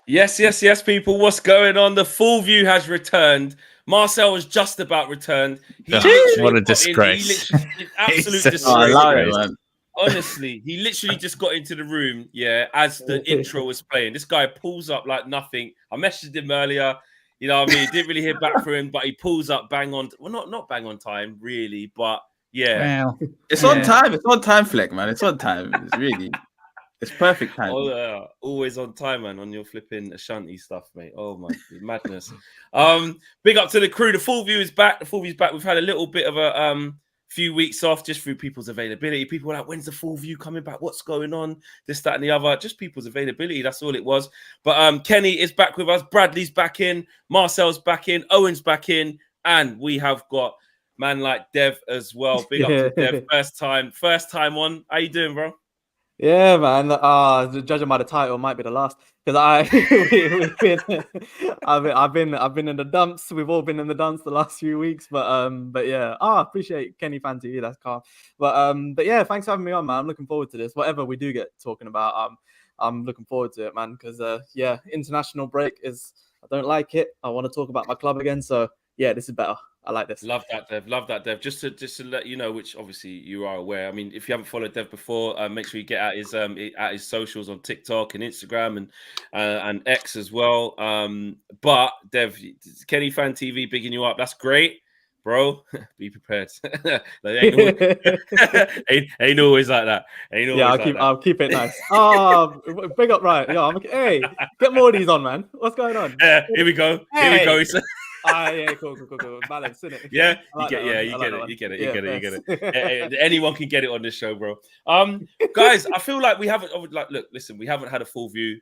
Yes, people. What's going on? The full view has returned. Marcel was just about returned. What a disgrace. Absolute It's disgrace. I love it, man. Honestly, he literally just got into the room, as the intro was playing. This guy pulls up like nothing. I messaged him earlier. You know what I mean? Didn't really hear back from him, but he pulls up bang on. Well, not bang on time, really, but yeah. Well, it's on time. It's on time, Fleck, man. It's on time. It's perfect time. Always on time, man, on your flipping Ashanti stuff, mate. Oh my madness. Big up to the crew. The full view is back. We've had a little bit of a few weeks off just through people's availability. People were like, when's the full view coming back? What's going on? This, that, and the other. Just people's availability. That's all it was. But Kenny is back with us. Bradley's back in. Marcel's back in. Owen's back in. And we have got man like Dev as well. Big up to Dev. First time on. How you doing, bro? Yeah, man. Judging by the title, might be the last because I've been in the dumps. We've all been in the dumps the last few weeks, but yeah. Appreciate Kenny Fan TV. That's calm. But yeah, thanks for having me on, man. I'm looking forward to this. Whatever we do get talking about, I'm looking forward to it, man. Because yeah, international break is. I don't like it. I want to talk about my club again. So yeah, this is better. I like this. Love that, Dev. Just to let you know, which obviously you are aware. I mean, if you haven't followed Dev before, make sure you get at his socials on TikTok and Instagram and X as well. But Dev, Kenny Fan TV bigging you up. That's great, bro. Be prepared. ain't always like that. I'll keep it nice. Big up, right? Hey, get more of these on, man. What's going on? Here we go. Yeah, cool. Balance, isn't it? Yeah, you get it. Anyone can get it on this show, bro. Guys, I feel like we haven't had a full view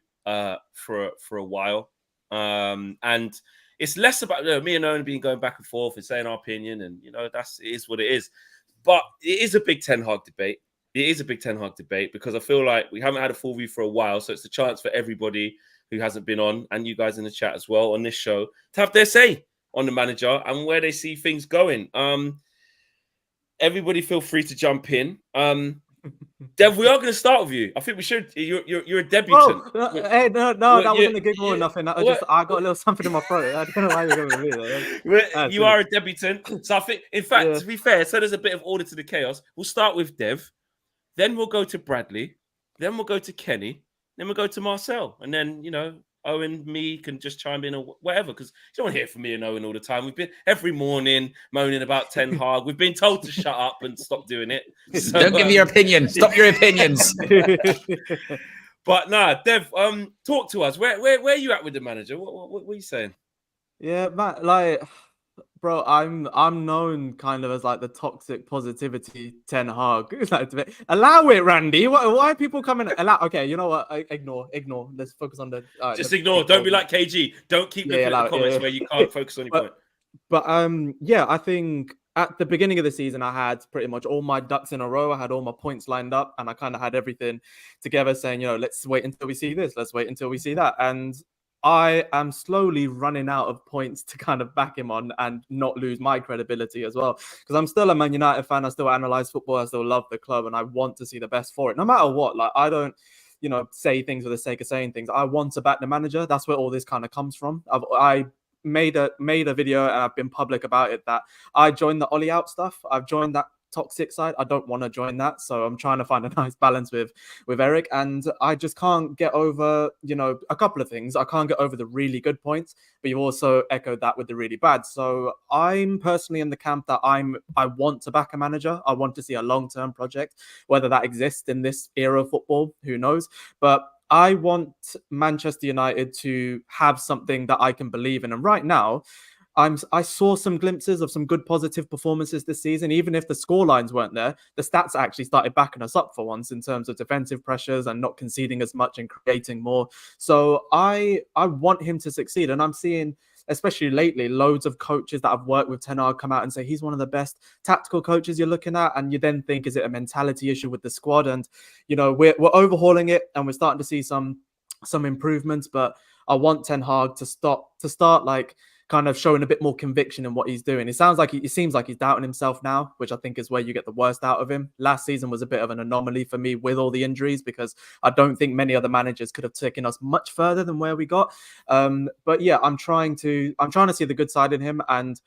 for a while. And it's less about me and Owen being going back and forth and saying our opinion, and it is what it is. But it is a big Ten Hag debate. It is a big Ten Hag debate because I feel like we haven't had a full view for a while, so it's a chance for everybody who hasn't been on, and you guys in the chat as well on this show, to have their say on the manager and where they see things going. Everybody feel free to jump in. Dev, we are going to start with you. I think we should. You're a debutant. Hey, no, that wasn't a giggle or nothing. I got a little something in my throat. I don't know why you're going to do that. You are a debutant. So I think, in fact, to be fair, so there's a bit of order to the chaos. We'll start with Dev. Then we'll go to Bradley. Then we'll go to Kenny. Then we'll go to Marcel. And then, Owen, me can just chime in or whatever, because you don't want to hear from me and Owen all the time. We've been every morning moaning about Ten Hag. We've been told to shut up and stop doing it. So, don't give me your opinion. Stop your opinions. But nah, Dev, talk to us. Where are you at with the manager? What are you saying? Yeah, man, bro, I'm known kind of as the toxic positivity Ten Hag. Allow it, Randy. Why are people coming? Okay, you know what? Ignore. Let's focus on the. Just ignore. Don't be like KG. Don't keep looking at the comments where you can't focus on your point. But yeah, I think at the beginning of the season, I had pretty much all my ducks in a row. I had all my points lined up, and I kind of had everything together, saying, let's wait until we see this. Let's wait until we see that, and I am slowly running out of points to kind of back him on and not lose my credibility as well. Because I'm still a Man United fan. I still analyze football. I still love the club and I want to see the best for it. No matter what, I don't, say things for the sake of saying things. I want to back the manager. That's where all this kind of comes from. I made a video and I've been public about it that I joined the Ollie out stuff. I've joined that toxic side. I don't want to join that, so I'm trying to find a nice balance with Erik, and I just can't get over a couple of things. I can't get over the really good points, but you also echoed that with the really bad. So I'm personally in the camp that I want to back a manager. I want to see a long-term project. Whether that exists in this era of football, who knows, but I want Manchester United to have something that I can believe in, and right now I saw some glimpses of some good positive performances this season. Even if the scorelines weren't there, the stats actually started backing us up for once in terms of defensive pressures and not conceding as much and creating more. So I want him to succeed. And I'm seeing, especially lately, loads of coaches that I've worked with Ten Hag come out and say he's one of the best tactical coaches you're looking at. And you then think, is it a mentality issue with the squad? And, we're overhauling it and we're starting to see some improvements. But I want Ten Hag to start kind of showing a bit more conviction in what he's doing. It seems like he's doubting himself now, which I think is where you get the worst out of him. Last season was a bit of an anomaly for me with all the injuries, because I don't think many other managers could have taken us much further than where we got. But yeah, I'm trying to see the good side in him, and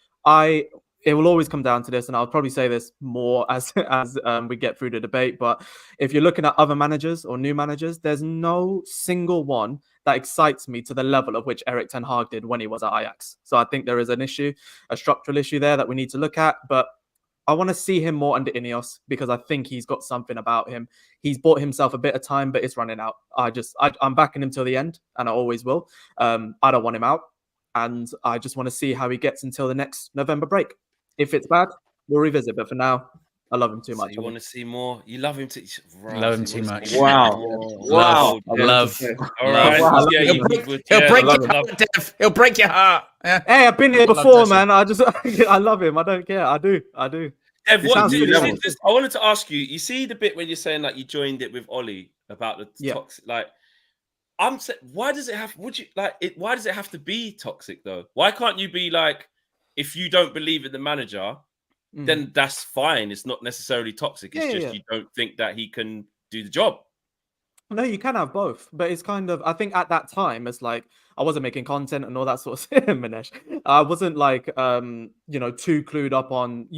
it will always come down to this, and I'll probably say this more as we get through the debate. But if you're looking at other managers or new managers, there's no single one that excites me to the level of which Erik ten Hag did when he was at Ajax. So I think there is an issue, a structural issue there that we need to look at. But I want to see him more under INEOS, because I think he's got something about him. He's bought himself a bit of time, but it's running out. I'm backing him till the end, and I always will. I don't want him out, and I just want to see how he gets until the next November break. If it's bad, we'll revisit. But for now, I love him too much. You want to see more? You love him too. Love him too much. Wow. Wow. Love. All right. Wow. He'll break your heart, Dev. He'll break your heart. Yeah. Hey, I've been here before, man. I love him. I don't care. I do. Dev, I wanted to ask you. You see the bit when you're saying like you joined it with Ollie about the toxic, like. I'm saying, why does it have? Why does it have to be toxic though? Why can't you be like, if you don't believe in the manager, then that's fine. It's not necessarily toxic. It's you don't think that he can do the job. No, you can have both, but it's kind of, I think at that time, it's like I wasn't making content and all that sort of stuff, Manesh. I wasn't like, too clued up on.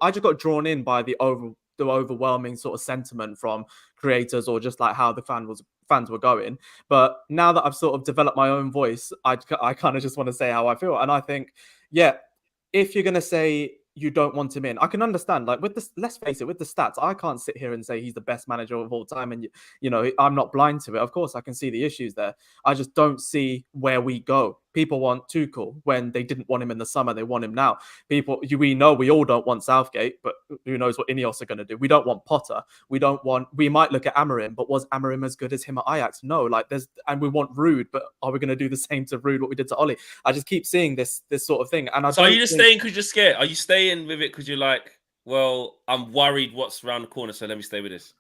I just got drawn in by the overwhelming sort of sentiment from creators, or just like how the fans were going. But now that I've sort of developed my own voice, I kind of just want to say how I feel, and I think, if you're gonna say you don't want him in, I can understand. Like with this, let's face it, with the stats, I can't sit here and say he's the best manager of all time, and I'm not blind to it. Of course, I can see the issues there. I just don't see where we go. People want Tuchel when they didn't want him in the summer. They want him now. We know we all don't want Southgate, but who knows what INEOS are going to do. We don't want Potter. We might look at Amorim, but was Amorim as good as him at Ajax? No. And we want Ruud, but are we going to do the same to Ruud what we did to Ollie? I just keep seeing this sort of thing. And are you just staying because you're scared? Are you staying with it because you're like, well, I'm worried what's around the corner, so let me stay with this?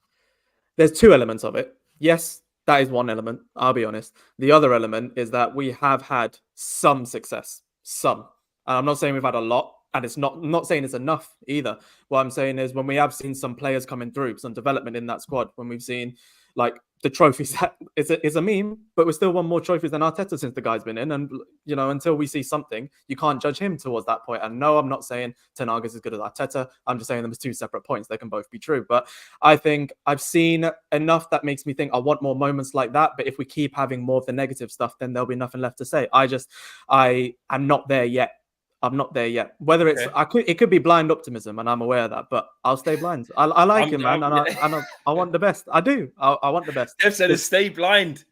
There's two elements of it. Yes, that is one element, I'll be honest. The other element is that we have had some success. Some. And I'm not saying we've had a lot, and I'm not saying it's enough either. What I'm saying is when we have seen some players coming through, some development in that squad, when we've seen like the trophies, it's a meme, but we still won more trophies than Arteta since the guy's been in. And, until we see something, you can't judge him towards that point. And no, I'm not saying Ten Hag is as good as Arteta. I'm just saying them as two separate points. They can both be true. But I think I've seen enough that makes me think I want more moments like that. But if we keep having more of the negative stuff, then there'll be nothing left to say. I'm not there yet. I'm not there yet. Whether it's it could be blind optimism, and I'm aware of that, but I'll stay blind. I like him, man, and I want the best. I do. I want the best. Dev said, "Stay blind."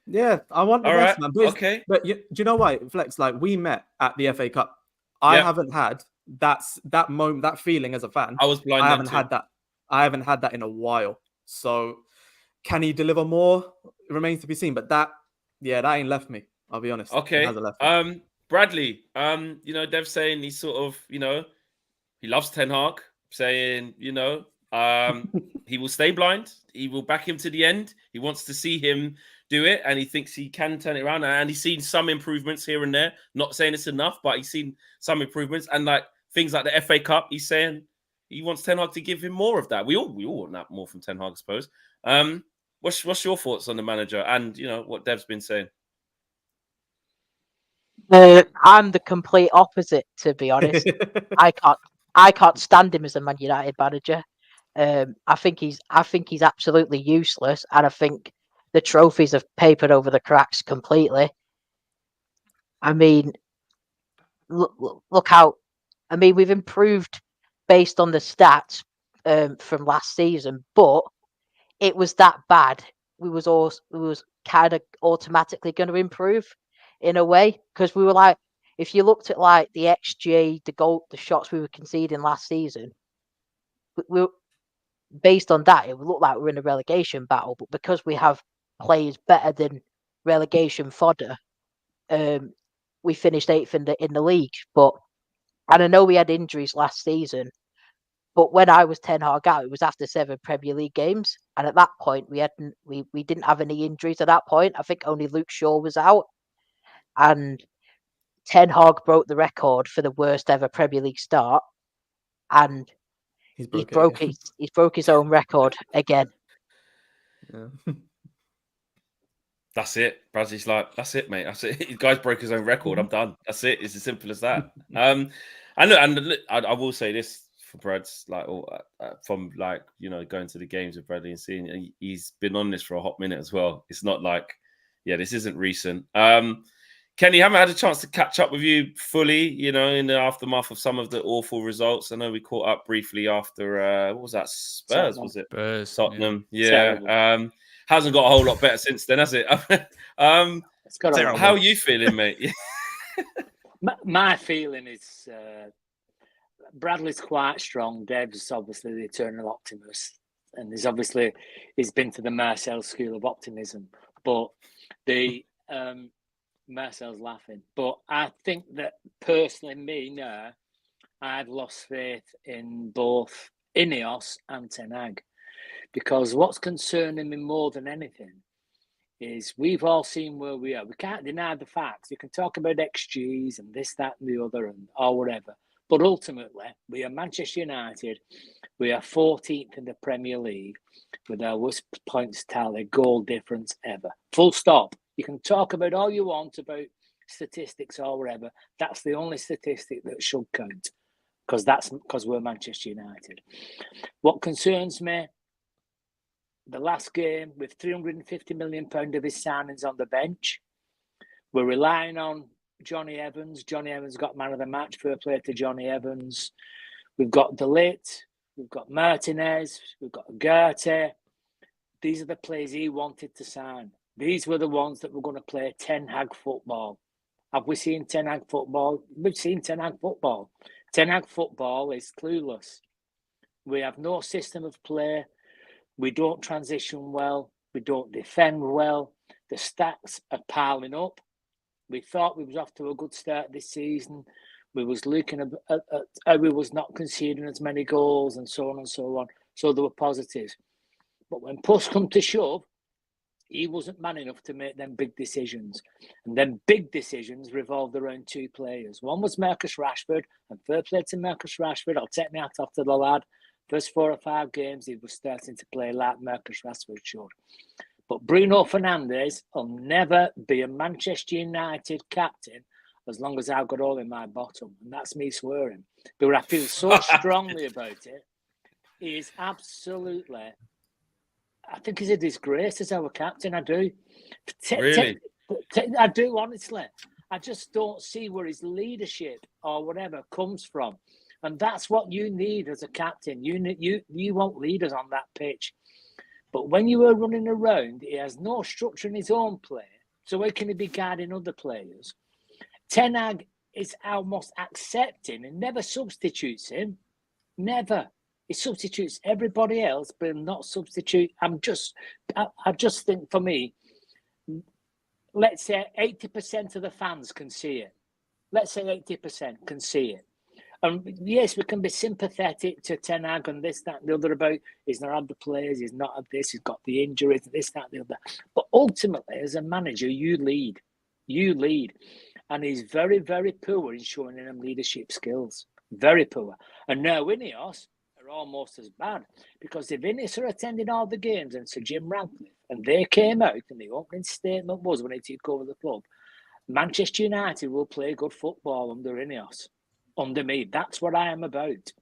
Yeah, I want the best, man. But but do you know why, Flex? Like we met at the FA Cup. I haven't had that moment, that feeling as a fan. I was blind. I haven't had that. I haven't had that in a while. So, can he deliver more? It remains to be seen. But that ain't left me. I'll be honest. Okay. It hasn't left me. Bradley, Dev saying he's sort of, he loves Ten Hag, saying, he will stay blind. He will back him to the end. He wants to see him do it, and he thinks he can turn it around. And he's seen some improvements here and there. Not saying it's enough, but he's seen some improvements. And like things like the FA Cup, he's saying he wants Ten Hag to give him more of that. We all want that more from Ten Hag, I suppose. What's your thoughts on the manager and, what Dev's been saying? I'm the complete opposite, to be honest. I can't stand him as a Man United manager. I think he's absolutely useless, and I think the trophies have papered over the cracks completely. I mean, look how. I mean, we've improved based on the stats from last season, but it was that bad. We was kind of automatically going to improve in a way, because we were like, if you looked at like the XG, the shots we were conceding last season, we based on that, it would look like we're in a relegation battle. But because we have players better than relegation fodder, we finished 8th in the league. And I know we had injuries last season, but when I was Ten Hag out, it was after 7 Premier League games, and at that point we didn't have any injuries. At that point, I think only Luke Shaw was out. And Ten Hag broke the record for the worst ever Premier League start, and He's he's broke his own record again. Yeah. That's it. Bradley's like, that's it, mate. That's it. The guy's broke his own record. I'm done. That's it. It's as simple as that. And look, I will say this for Brad's, like, from like, you know, going to the games with Bradley and seeing, he's been on this for a hot minute as well. It's not like, yeah, this isn't recent. Kenny, haven't had a chance to catch up with you fully, you know, in the aftermath of some of the awful results. I know we caught up briefly after what was that? Spurs, was it? Spurs, Tottenham. Yeah. Hasn't got a whole lot better since then, has it? How are you feeling, mate? My feeling is Bradley's quite strong. Dev's obviously the eternal optimist, and he's been to the Marcel school of optimism. But the Marcel's laughing. But I think that personally, I've lost faith in both INEOS and Ten Hag. Because what's concerning me more than anything is we've all seen where we are. We can't deny the facts. You can talk about XGs and this, that, and the other, or whatever. But ultimately, we are Manchester United. We are 14th in the Premier League with our worst points tally, goal difference ever. Full stop. You can talk about all you want about statistics or whatever. That's the only statistic that should count, because we're Manchester United. What concerns me, the last game with £350 million of his signings on the bench, we're relying on Johnny Evans. Johnny Evans got man of the match. Fair play to Johnny Evans. We've got De Ligt. We've got Martinez. We've got Garte. These are the players he wanted to sign. These were the ones that were going to play Ten Hag football. Have we seen Ten Hag football? We've seen Ten Hag football. Ten Hag football is clueless. We have no system of play. We don't transition well. We don't defend well. The stats are piling up. We thought we was off to a good start this season. We was looking at we was not conceding as many goals and so on and so on. So there were positives. But when push come to shove, he wasn't man enough to make them big decisions. And then big decisions revolved around two players. One was Marcus Rashford, and fair play to Marcus Rashford. I'll take my hat off to the lad. First 4 or 5 games, he was starting to play like Marcus Rashford should. But Bruno Fernandes will never be a Manchester United captain as long as I've got all in my bottom. And that's me swearing. But I feel so strongly about it. He is absolutely, I think he's a disgrace as our captain. I do. Really? I do, honestly. I just don't see where his leadership or whatever comes from. And that's what you need as a captain. You want leaders on that pitch. But when you are running around, he has no structure in his own play. So how can he be guiding other players? Ten Hag is almost accepting and never substitutes him. Never. He substitutes everybody else, but not substitute. I just think, for me, let's say 80% of the fans can see it. Let's say 80% can see it. And yes, we can be sympathetic to Ten Hag and this, that, and the other about he's not had the players, he's not had this, he's got the injuries, this, that, and the other. But ultimately, as a manager, you lead. You lead. And he's very, very poor in showing them leadership skills. Very poor. And now INEOS are almost as bad. Because if INEOS are attending all the games and Sir Jim Ratcliffe, and they came out and the opening statement was when he took over the club, Manchester United will play good football under INEOS. Under me. That's what I am about.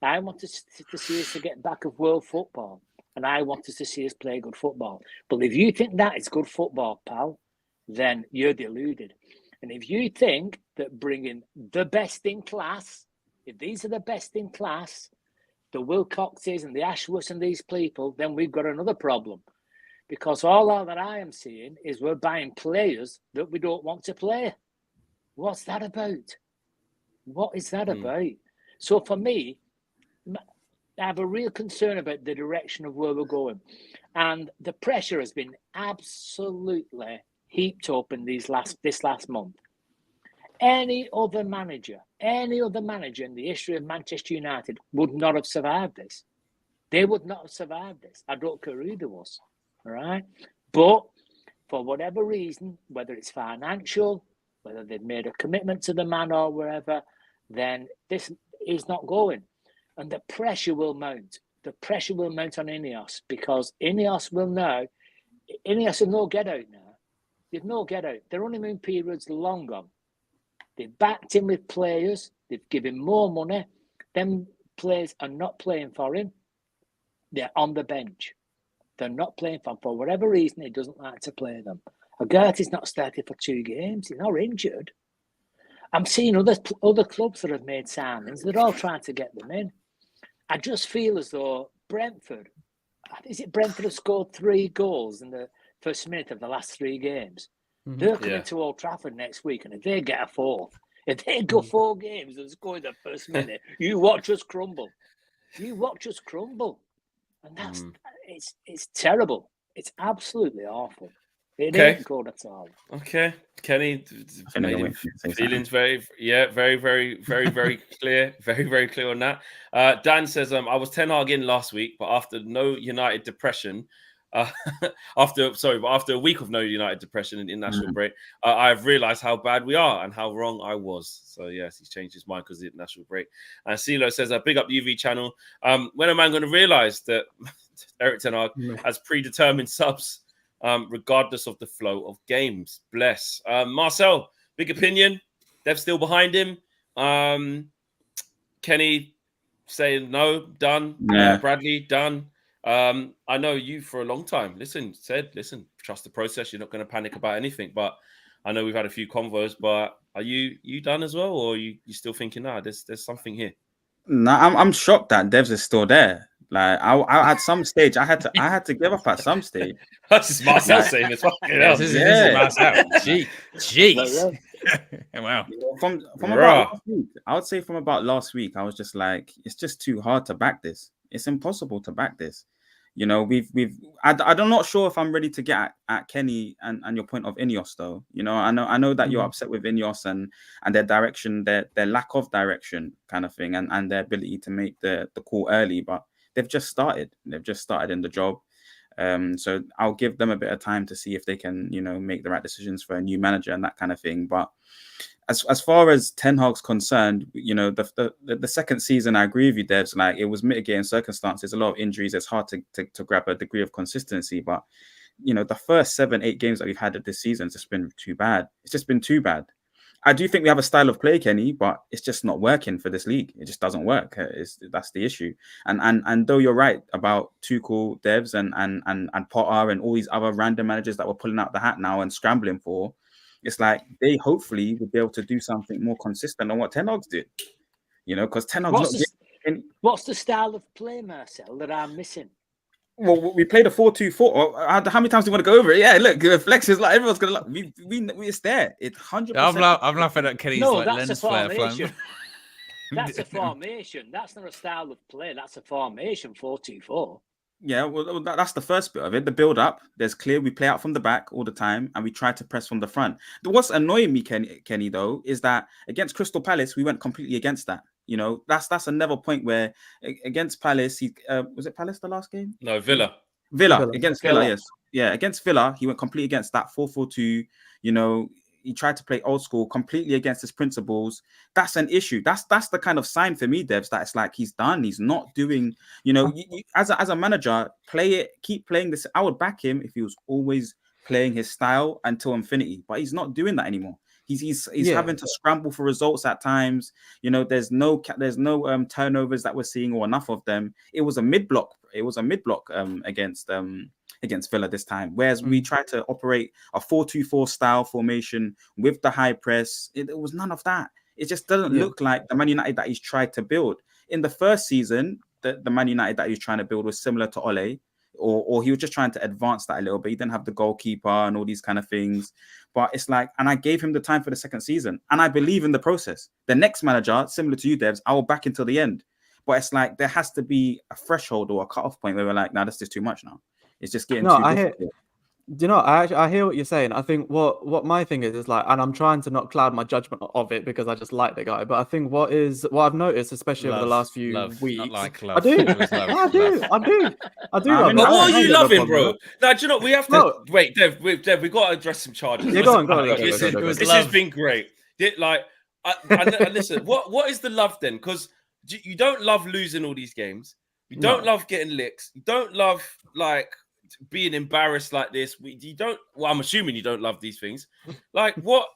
I want to see us to get back of world football, and I want us to see us play good football. But if you think that is good football, pal, then you're deluded. And if you think that bringing the best in class, if these are the best in class, the Wilcoxes and the Ashworths and these people, then we've got another problem. Because all that I am seeing is we're buying players that we don't want to play. What's that about? What is that about? So for me, I have a real concern about the direction of where we're going. And the pressure has been absolutely heaped up in this last month. Any other manager in the history of Manchester United would not have survived this. They would not have survived this. I don't care who there was. All right? But for whatever reason, whether it's financial, whether they've made a commitment to the man or wherever, then this is not going. And the pressure will mount. The pressure will mount on INEOS because INEOS will know. INEOS have no get out now. They've no get out. Their honeymoon period's long gone. They've backed him with players. They've given more money. Them players are not playing for him. They're on the bench. They're not playing for him. For whatever reason, he doesn't like to play them. Agarty's not started for 2 games. He's not injured. I'm seeing other clubs that have made signings. They're all trying to get them in. I just feel as though Brentford have scored 3 goals in the first minute of the last 3 games. Mm-hmm. They're coming to Old Trafford next week, and if they get a 4th, if they go 4 games and score in the first minute, you watch us crumble. You watch us crumble. And that's it's terrible. It's absolutely awful. It ain't good at all. Okay, Kenny, feelings very, very clear, very clear on that. Dan says, I was 10 hard in last week, but after no United depression, after a week of no United depression in international break, I've realised how bad we are and how wrong I was. So yes, he's changed his mind because of the international break. And CeeLo says, big up UV channel. When am I going to realise that Erik ten Hag has predetermined subs? Regardless of the flow of games. Bless. Marcel, big opinion. Dev's still behind him. Kenny saying no, done. Bradley, done. I know you for a long time. Listen, trust the process. You're not going to panic about anything. But I know we've had a few convos, but are you done as well? Or are you still thinking, there's something here? No, I'm shocked that Devs is still there. Like I at some stage I had to give up at some stage. That's just Marcel saying this. This is Marcel. Jeez. Wow. From about last week, I would say from about last week, I was just like, it's just too hard to back this. It's impossible to back this. You know, I'm not sure if I'm ready to get at Kenny and your point of INEOS though. You know, I know that you're upset with INEOS and their direction, their lack of direction kind of thing, and their ability to make the call early, but they've just started in the job. So I'll give them a bit of time to see if they can, make the right decisions for a new manager and that kind of thing. But as far as Ten Hag's concerned, the second season, I agree with you, Devs. Like, it was mitigating circumstances, a lot of injuries. It's hard to grab a degree of consistency. But the first 7-8 games that we've had this season has just been too bad. It's just been too bad. I do think we have a style of play, Kenny, but it's just not working for this league. It just doesn't work. That's the issue. And though you're right about Tuchel, Devs, and Potter and all these other random managers that we're pulling out the hat now and scrambling for, it's like they hopefully would be able to do something more consistent than what Ten Hag's did. Because Ten Hag's what's the style of play, Marcel, that I'm missing? Well, we played a 4-2-4. How many times do you want to go over it? Yeah, look, Flex is like everyone's gonna look. We it's there. It's 100%. I'm laughing at Kenny's lens flare flame. That's a formation. That's not a style of play. That's a formation. 4-2-4. Yeah, well, that's the first bit of it. The build up. There's clear. We play out from the back all the time, and we try to press from the front. What's annoying me, Kenny, though, is that against Crystal Palace, we went completely against that. That's another point where against Palace, was it Palace the last game? No, Villa against Villa. Yes, yeah, against Villa, he went completely against that 4-4-2. He tried to play old school, completely against his principles. That's an issue. That's the kind of sign for me, Devs, that it's like he's done. He's not doing. As a manager, keep playing this. I would back him if he was always playing his style until infinity, but he's not doing that anymore. He's having to scramble for results at times. There's no turnovers that we're seeing, or enough of them. It was a mid block. Against Villa this time, whereas we tried to operate a 4-2-4 style formation with the high press. It was none of that. It just doesn't look like the Man United that he's tried to build. In the first season, the Man United that he was trying to build was similar to Ole. Or he was just trying to advance that a little bit. He didn't have the goalkeeper and all these kind of things. But it's like, and I gave him the time for the second season. And I believe in the process. The next manager, similar to you, Devs, I will back until the end. But it's like, there has to be a threshold or a cutoff point where we're like, nah, that's just too much now. It's just getting too difficult. Do you know? I hear what you're saying. I think what my thing is like, and I'm trying to not cloud my judgment of it because I just like the guy. But I think what I've noticed, especially over the last few weeks, not like I love. do, It was love. I do, I do, I do. I love mean, it. But I what are ain't you got no loving, problem bro? with Now, do you know we have to No. wait, Dev? We got to address some charges. Yeah, go on, go on. This has been great. And listen, what is the love then? Because you don't love losing all these games. You don't love getting licks. You don't love like being embarrassed like this. You don't. Well, I'm assuming you don't love these things. Like what?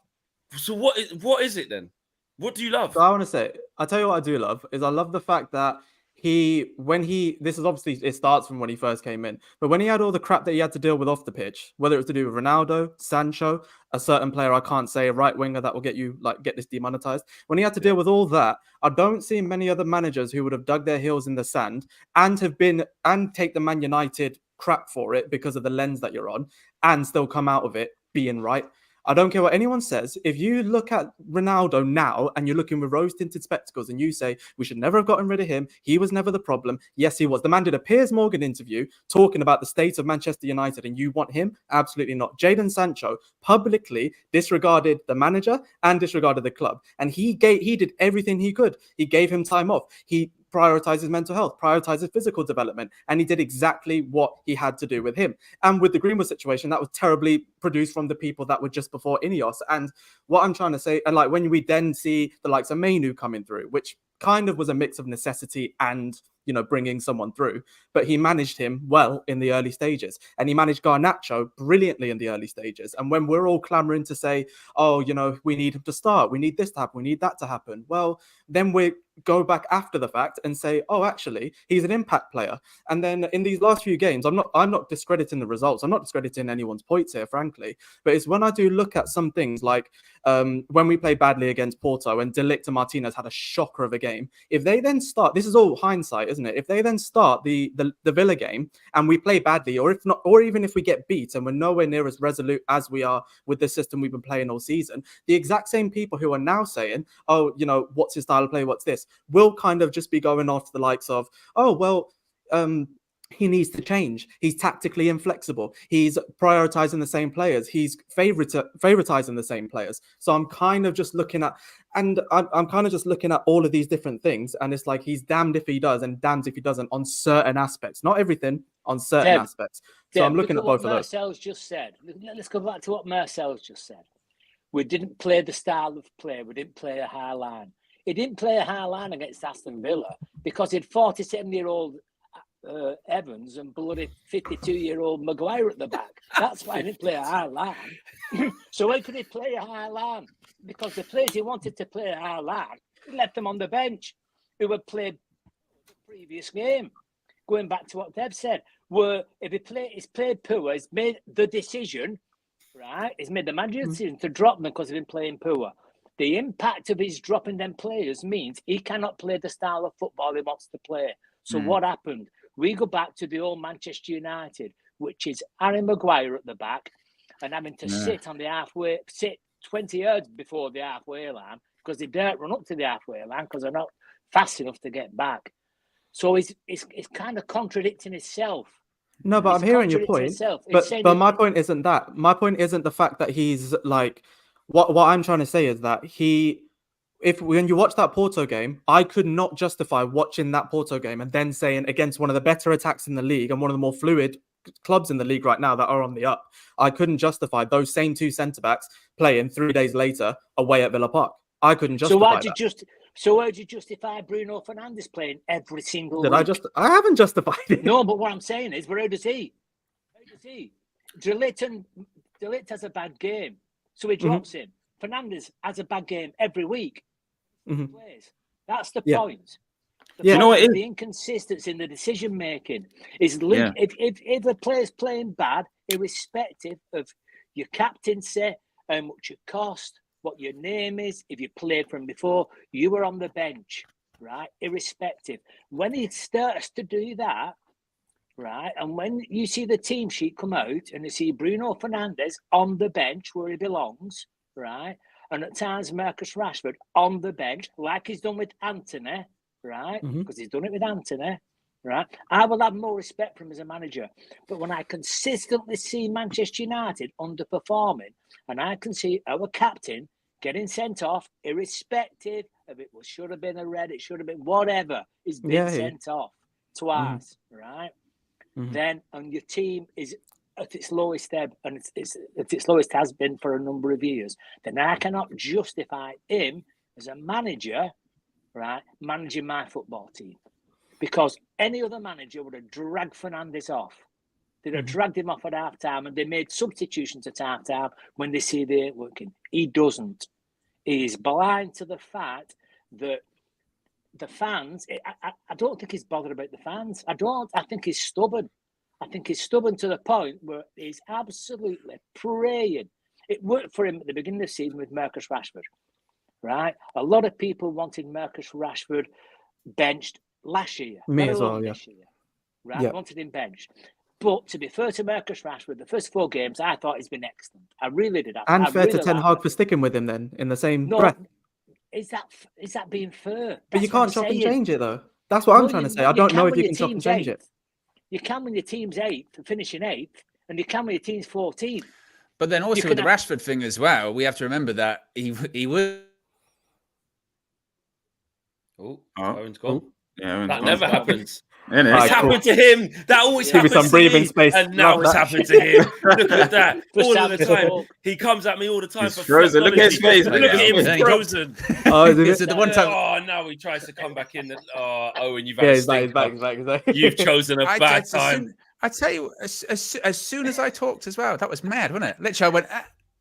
So what is it then? What do you love? So I want to say, I'll tell you what I do love is I love the fact that this is obviously, it starts from when he first came in, but when he had all the crap that he had to deal with off the pitch, whether it's to do with Ronaldo, Sancho, a certain player I can't say, a right winger that will get this demonetized. When he had to deal with all that, I don't see many other managers who would have dug their heels in the sand and take the Man United crap for it because of the lens that you're on and still come out of it being right. I don't care what anyone says. If you look at Ronaldo now and you're looking with rose-tinted spectacles and you say, we should never have gotten rid of him, he was never the problem. Yes, he was. The man did a Piers Morgan interview talking about the state of Manchester United and you want him? Absolutely not. Jadon Sancho publicly disregarded the manager and disregarded the club. And he did everything he could. He gave him time off. He prioritizes mental health, prioritizes physical development, and he did exactly what he had to do with him. And with the Greenwood situation, that was terribly produced from the people that were just before INEOS. And what I'm trying to say, and like when we then see the likes of Mainu coming through, which kind of was a mix of necessity and bringing someone through, but he managed him well in the early stages, and he managed Garnacho brilliantly in the early stages. And when we're all clamoring to say, oh, we need him to start, we need this to happen, we need that to happen, well, then we go back after the fact and say, oh, actually, he's an impact player. And then in these last few games, I'm not discrediting the results, I'm not discrediting anyone's points here, frankly, but it's when I do look at some things like when we play badly against Porto and De Ligt and Martinez had a shocker of a game. If they then start, this is all hindsight, isn't it? If they then start the Villa game and we play badly, or if not, or even if we get beat and we're nowhere near as resolute as we are with the system we've been playing all season, the exact same people who are now saying, oh, what's his style of play, what's this, will kind of just be going off the likes of, oh, well, he needs to change. He's tactically inflexible. He's prioritizing the same players. He's favoritizing the same players. So I'm kind of just looking at, all of these different things. And it's like, he's damned if he does and damned if he doesn't on certain aspects. Not everything, on certain aspects. So I'm looking at both of those. Marcel's just said. Let's go back to what Marcel's just said. We didn't play the style of play. We didn't play a high line. He didn't play a high line against Aston Villa because he had 47-year-old Evans and bloody 52-year-old Maguire at the back. That's why he didn't play a high line. So why could he play a high line? Because the players he wanted to play a high line, he left them on the bench who had played the previous game. Going back to what Dev said, where if he's played poor, he's made the decision, right? He's made the managerial decision to drop them because he's been playing poor. The impact of his dropping them players means he cannot play the style of football he wants to play. So what happened? We go back to the old Manchester United, which is Harry Maguire at the back and having to sit 20 yards before the halfway line because they don't run up to the halfway line because they're not fast enough to get back. So he's kind of contradicting himself. No, but I'm hearing your point. But my point isn't that. My point isn't the fact that he's like, what I'm trying to say is that when you watch that Porto game, I could not justify watching that Porto game and then saying against one of the better attacks in the league and one of the more fluid clubs in the league right now that are on the up, I couldn't justify those same two centre-backs playing 3 days later away at Villa Park. I couldn't justify that. So why'd you justify Bruno Fernandes playing every single week? I haven't justified it. No, but what I'm saying is, where does he? De Ligt has a bad game, so he drops him. Fernandes has a bad game every week. Plays. That's the point. The inconsistency in the decision making is linked. If a player's playing bad, irrespective of your captaincy, how much it cost, what your name is, if you played from before, you were on the bench, right? Irrespective. When he starts to do that, right, and when you see the team sheet come out and you see Bruno Fernandes on the bench where he belongs, right, and at times Marcus Rashford on the bench, like he's done with Anthony, right, because he's done it with Anthony, right? I will have more respect for him as a manager. But when I consistently see Manchester United underperforming, and I can see our captain getting sent off, irrespective of it should have been a red, it should have been whatever, is being sent off twice, right? Then, and your team is at its lowest ebb, and it's at its lowest has been for a number of years, then I cannot justify him as a manager, right, managing my football team. Because any other manager would have dragged Fernandes off. They'd have dragged him off at half-time, and they made substitutions at half-time when they see they ain't working. He doesn't. He is blind to the fact that the fans, I don't think he's bothered about the fans. I think he's stubborn. I think he's stubborn to the point where he's absolutely praying. It worked for him at the beginning of the season with Marcus Rashford, right? A lot of people wanted Marcus Rashford benched last year. Me as well, yeah. This year, right? Yeah. Wanted him benched. But to be fair to Marcus Rashford, the first 4 games, I thought he's been excellent. I really did. And fair to Ten Hag for sticking with him then, in the same breath. Is that being fair? That's but you can't chop and change it, though. That's what I'm trying to say. I don't know if you can chop and change it. You can when your team's 8th, finishing 8th, and you can when your team's 14th. But then also with the Rashford thing as well, we have to remember that he was. Owen's gone. Yeah, that never happens. It's happened to him. That always happens some to breathing me. space. And now it's happened to him. Look at that. All of the time. He comes at me all the time. He's frozen. Look at his face. Look at him. He's frozen. The one time. Oh, now he tries to come back in. Owen, you've he's back. You've chosen a bad time. I tell you, as soon as I talked as well, that was mad, wasn't it? Literally, I went.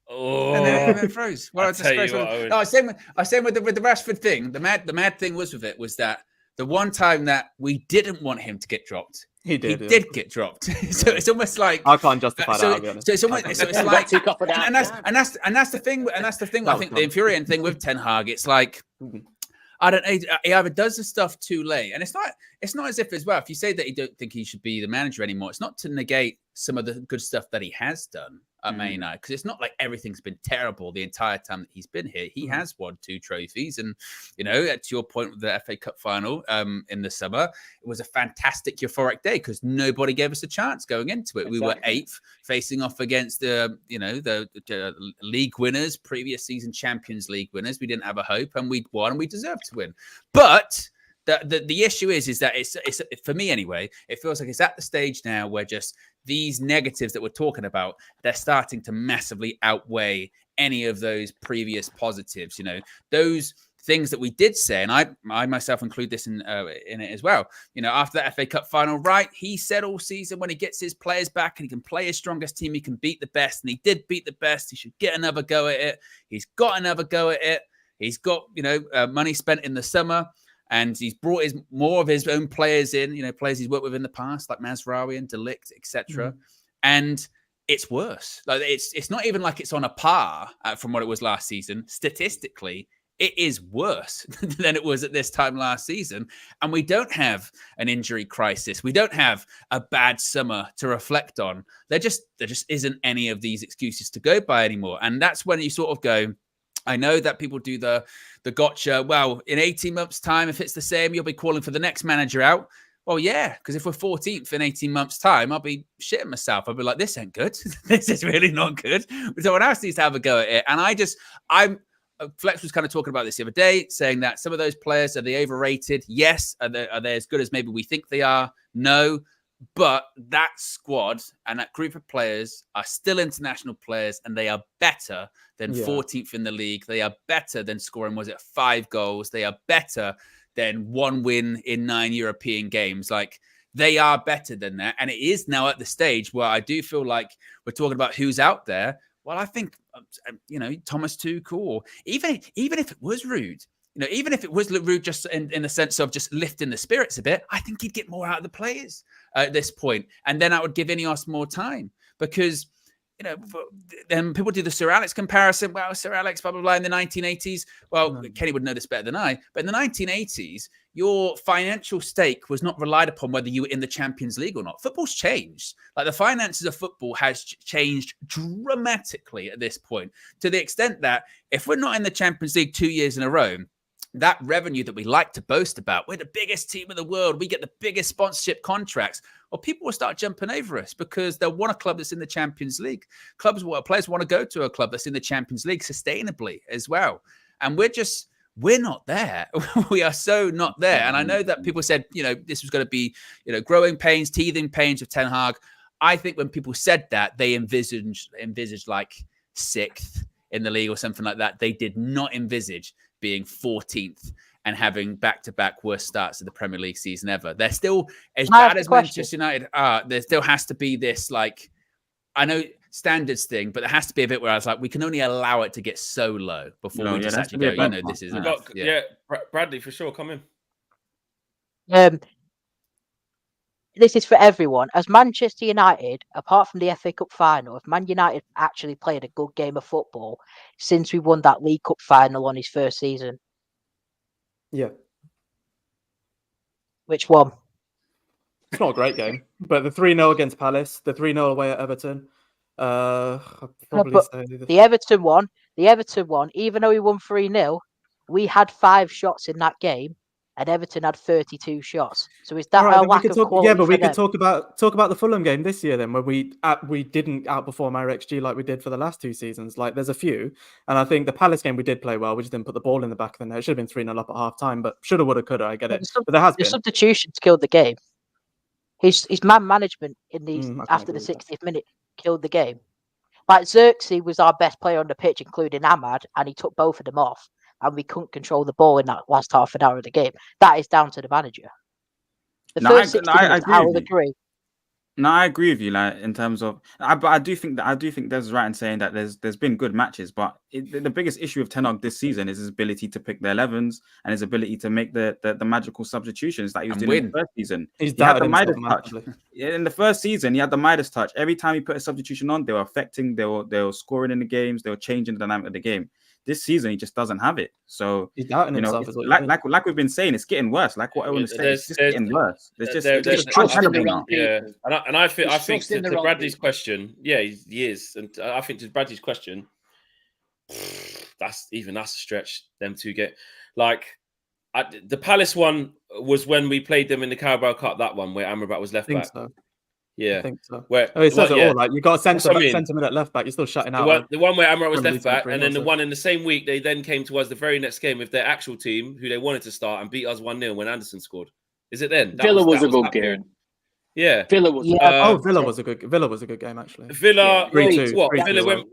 And then it froze. Well, I just froze. No, I was saying with the Rashford thing. The mad thing was that the one time that we didn't want him to get dropped, he did get dropped. So it's almost like I can't justify that. I'll be honest. So it's almost it's like, and that's the thing. And that's the thing. I think the infuriating thing with Ten Hag, it's like. I don't know. He either does the stuff too late, and it's not as if as well. If you say that you don't think he should be the manager anymore, it's not to negate some of the good stuff that he has done at Man United, because it's not like everything's been terrible the entire time that he's been here. He has won 2 trophies, and to your point with the FA Cup final in the summer, it was a fantastic euphoric day because nobody gave us a chance going into it. Exactly. We were 8th, facing off against the league winners, previous season Champions League winners. We didn't have a hope, and we won, and we deserved to win. But the issue is that it's for me anyway, it feels like it's at the stage now where just these negatives that we're talking about, they're starting to massively outweigh any of those previous positives. Those things that we did say, and I myself include this in it as well. After that FA Cup final, right? He said all season when he gets his players back and he can play his strongest team, he can beat the best, and he did beat the best. He should get another go at it. He's got another go at it. He's got money spent in the summer. And he's brought more of his own players in, players he's worked with in the past, like Mazraoui and De Ligt, etc. And it's worse. Like it's not even like it's on a par from what it was last season. Statistically, it is worse than it was at this time last season. And we don't have an injury crisis. We don't have a bad summer to reflect on. There just isn't any of these excuses to go by anymore. And that's when you sort of go, I know that people do the gotcha. Well, in 18 months' time, if it's the same, you'll be calling for the next manager out. Well, yeah, because if we're 14th in 18 months' time, I'll be shitting myself. I'll be like, this ain't good. This is really not good. Someone else needs to have a go at it. And Flex was kind of talking about this the other day, saying that some of those players, are they overrated? Yes. Are they as good as maybe we think they are? No. But that squad and that group of players are still international players, and they are better than 14th in the league. They are better than scoring, 5 goals? They are better than 1 win in 9 European games. Like, they are better than that. And it is now at the stage where I do feel like we're talking about who's out there. Well, I think, Thomas Tuchel, or even if it was Ruud, even if it was Ruud just in the sense of just lifting the spirits a bit, I think he'd get more out of the players at this point. And then I would give INEOS more time because, then people do the Sir Alex comparison. Well, Sir Alex, blah, blah, blah, in the 1980s. Well, Kenny would know this better than I. But in the 1980s, your financial stake was not relied upon whether you were in the Champions League or not. Football's changed. Like, the finances of football has changed dramatically at this point, to the extent that if we're not in the Champions League 2 years in a row, that revenue that we like to boast about, we're the biggest team in the world, we get the biggest sponsorship contracts, well, people will start jumping over us because they'll want a club that's in the Champions League. Players want to go to a club that's in the Champions League sustainably as well. And we're not there. We are so not there. And I know that people said, this was going to be, growing pains, teething pains of Ten Hag. I think when people said that, they envisaged like 6th in the league or something like that. They did not envisage being 14th and having back-to-back worst starts of the Premier League season ever. They're still as bad as Manchester United are. There still has to be this, like, I know standards thing, but there has to be a bit where I was like, we can only allow it to get so low before we just actually go, this is enough. Bradley, for sure, come in. This is for everyone. As Manchester United, apart from the FA Cup final, if Man United actually played a good game of football since we won that League Cup final on his first season? Yeah. Which one? It's not a great game, but the 3-0 against Palace, the 3-0 away at Everton. I'd probably say the Everton one, even though we won 3-0, we had 5 shots in that game, and Everton had 32 shots. So is that a lack of quality? Yeah, but we could talk about the Fulham game this year then, where we didn't outperform our XG like we did for the last 2 seasons. Like, there's a few, and I think the Palace game we did play well. We just didn't put the ball in the back of the net. It should have been 3-0 up at half time, but shoulda, woulda, coulda. I get it. But there has been substitutions killed the game. His man management in after the 60th minute killed the game. Like, Xerxes was our best player on the pitch, including Ahmad, and he took both of them off, and we couldn't control the ball in that last half an hour of the game. That is down to the manager. The first 60 minutes, I would agree. No, I agree with you. Like, in terms of, but I do think Dev's right in saying that there's been good matches, but the biggest issue of Ten Hag this season is his ability to pick the 11s and his ability to make the magical substitutions that he was doing in the first season. He had the Midas touch. In the first season, he had the Midas touch. Every time he put a substitution on, they were affecting. They were scoring in the games. They were changing the dynamic of the game. This season, he just doesn't have it. So, he's doubting himself. Like we've been saying, it's getting worse. Like what Owen is saying, it's just getting worse. And I think to Bradley's question, he is. And I think to Bradley's question, that's a stretch. Them two get the Palace one was when we played them in the Carabao Cup. That one where Amrabat was left back. So. Yeah, I think so. It says it all. Like, you got a centre at left back. You're still shutting out. The one where Amrabat was left back, and then the one in the same week they then came to us the very next game with their actual team, who they wanted to start, and beat us 1-0 when Anderson scored. Is it then? Villa was a good game. Yeah, Villa was. Villa was a good game actually. Villa. 3-2. Villa went.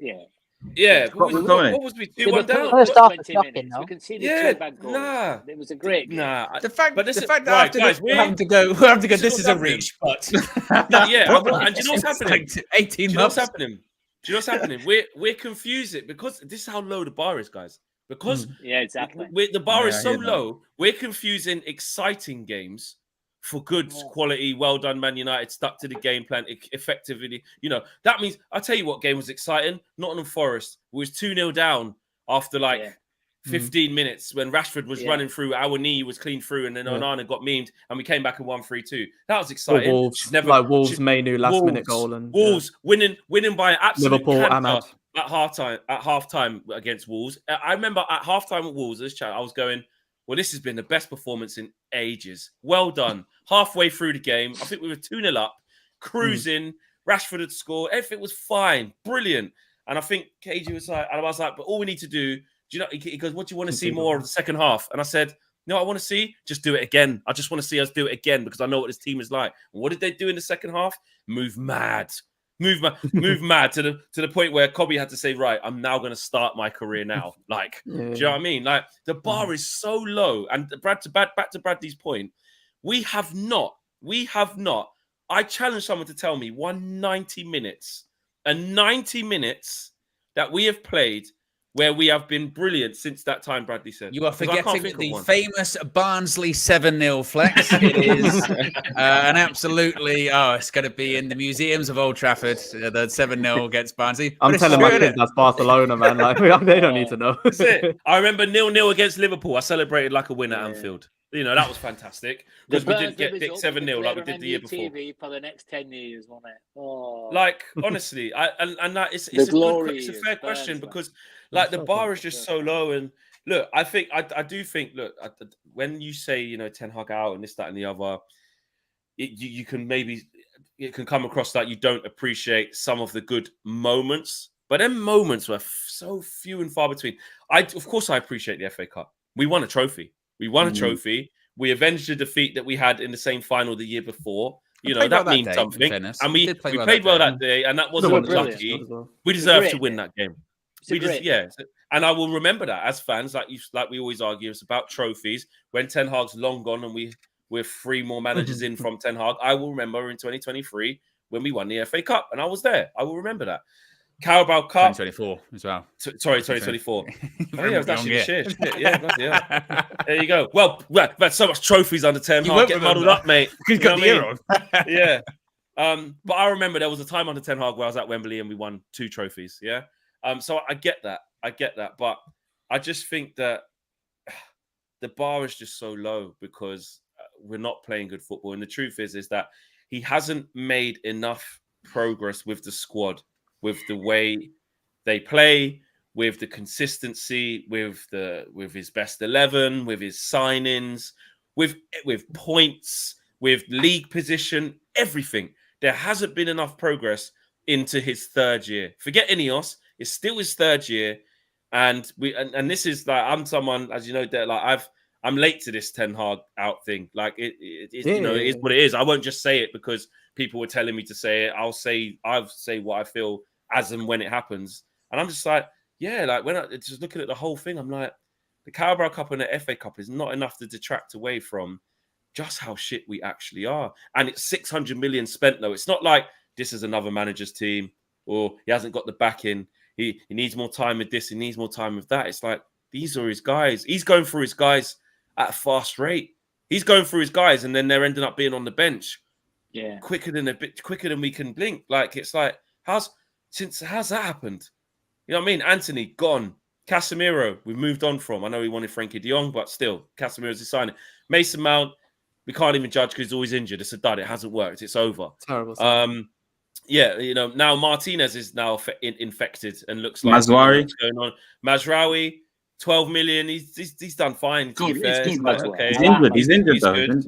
Yeah, what was we 2-1 down? First half was shocking, though. We conceded 2 bad goals. It was a great game. The fact that after this, we're having to go. This is a reach, but and do you know what's happening? 18 months. Do you know what's happening? We're confusing because this is how low the bar is, guys. Because exactly. The bar is so low. We're confusing exciting games for good quality, well done, Man United, stuck to the game plan effectively. That means, I'll tell you what game was exciting. Nottingham Forest was 2-0 down after 15 minutes when Rashford was running through, our knee was clean through, and then Onana got memed, and we came back and won 3-2. That was exciting. Wolves' Mainu last-minute goal. And Wolves winning by an absolute Liverpool, Ahmad. At halftime against Wolves. I remember at halftime at Wolves, I was going, well, this has been the best performance in ages. Well done. Halfway through the game, I think we were 2-0 up, cruising. Rashford had scored. Everything was fine. Brilliant. And I think KG was like, but all we need to do, he goes, what do you want to see more of the second half? And I said, I want to see, just do it again. I just want to see us do it again because I know what this team is like. And what did they do in the second half? Move mad to the point where Kobe had to say, right, I'm now going to start my career now. Do you know what I mean? Like, the bar is so low. And back to Bradley's point, we have not. I challenge someone to tell me 90 minutes that we have played where we have been brilliant since that time, Bradley said. You are forgetting the famous Barnsley 7-0 flex. It is an absolutely, it's going to be in the museums of Old Trafford, the 7-0 against Barnsley. I'm telling my kids that's Barcelona, man. Like, they don't need to know. That's it. I remember 0-0 against Liverpool. I celebrated like a winner at Anfield. That was fantastic because we didn't get Dick 7-0 like we did the year before. TV for the next 10 years, wasn't it? Oh. Like, honestly, it's a fair question because the bar is just so low, and look, I do think, look, when you say, you know, Ten Hag out and this, that, and the other, you can maybe, it can come across like you don't appreciate some of the good moments, but then moments were so few and far between. Of course, I appreciate the FA Cup. We won a trophy. We won a trophy. We avenged the defeat that we had in the same final the year before. You know, that means something. And we played well that day, and that wasn't lucky. We deserve to win that game. And I will remember that as fans, like we always argue, it's about trophies. When Ten Hag's long gone and we're 3 more managers in from Ten Hag, I will remember in 2023 when we won the FA Cup, and I was there. I will remember that. Carabao Cup 2024 as well. Sorry, 2024. Oh yeah, it was actually shit. Yeah. There you go. Well, we've had so much trophies under Ten Hag. Get muddled up, mate. You got the year on. Yeah. But I remember there was a time under Ten Hag where I was at Wembley and we won 2 trophies. Yeah. So I get that. But I just think that the bar is just so low because we're not playing good football. And the truth is that he hasn't made enough progress with the squad, with the way they play, with the consistency, with his best 11, with his signings, with points, with league position, everything. There hasn't been enough progress into his 3rd year. Forget INEOS, it's still his 3rd year. And this is like, I'm someone, as you know, that like I'm late to this Ten Hag out thing. Like it is what it is. I won't just say it because people were telling me to say it. I'll say what I feel as and when it happens. And I'm just like, yeah, like when I just looking at the whole thing, I'm like, the Carabao Cup and the FA Cup is not enough to detract away from just how shit we actually are. And it's 600 million spent though. It's not like this is another manager's team or he hasn't got the backing. He needs more time with this. He needs more time with that. It's like, these are his guys. He's going through his guys at a fast rate. He's going through his guys and then they're ending up being on the bench. Yeah. Quicker than we can blink. Like, it's like, how's that happened? You know what I mean? Anthony, gone. Casemiro, we've moved on from. I know he wanted Frankie de Jong, but still, Casemiro's his signing. Mason Mount, we can't even judge because he's always injured. It's a dud. It hasn't worked. It's over. Terrible. Yeah, you know, now Martinez is now infected and looks like Mazraoui. What's going on. Mazraoui, 12 million. He's done fine. To be fair. Okay. He's injured though. Good.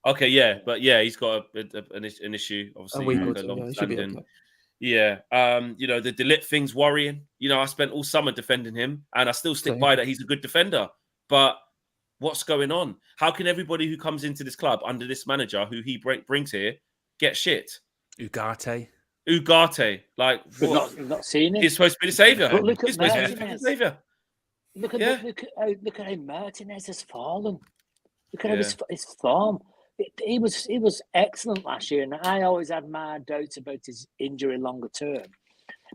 Okay, yeah, but yeah, he's got an issue. Obviously, a week or two. He should be okay. Yeah, you know, the Delit thing's worrying. You know, I spent all summer defending him, and I still stick by that he's a good defender. But what's going on? How can everybody who comes into this club under this manager, who he brings here, get shit? Ugarte, like we've not seen it. He's supposed to be the savior. But look He's at supposed to be the savior. Look at how Martinez has fallen. Look at his form. He was excellent last year, and I always had my doubts about his injury longer term.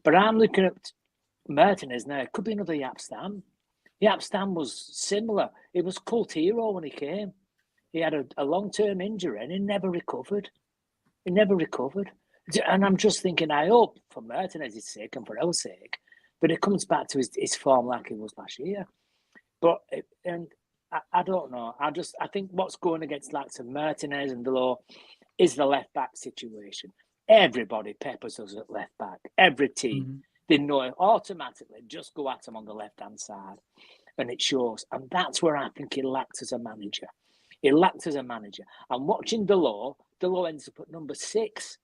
But I'm looking at Martinez now. It could be another Jaap Stam. Jaap Stam was similar. He was cult hero when he came. He had a long-term injury, and he never recovered. And I'm just thinking, I hope for Martinez's sake and for our sake, but it comes back to his form like it was last year. But I don't know. I think what's going against likes of Martinez and Delors is the left back situation. Everybody peppers us at left back. Every team, they know it automatically. Just go at him on the left hand side, and it shows. And that's where I think he lacked as a manager. And watching Delors ends up at number 6.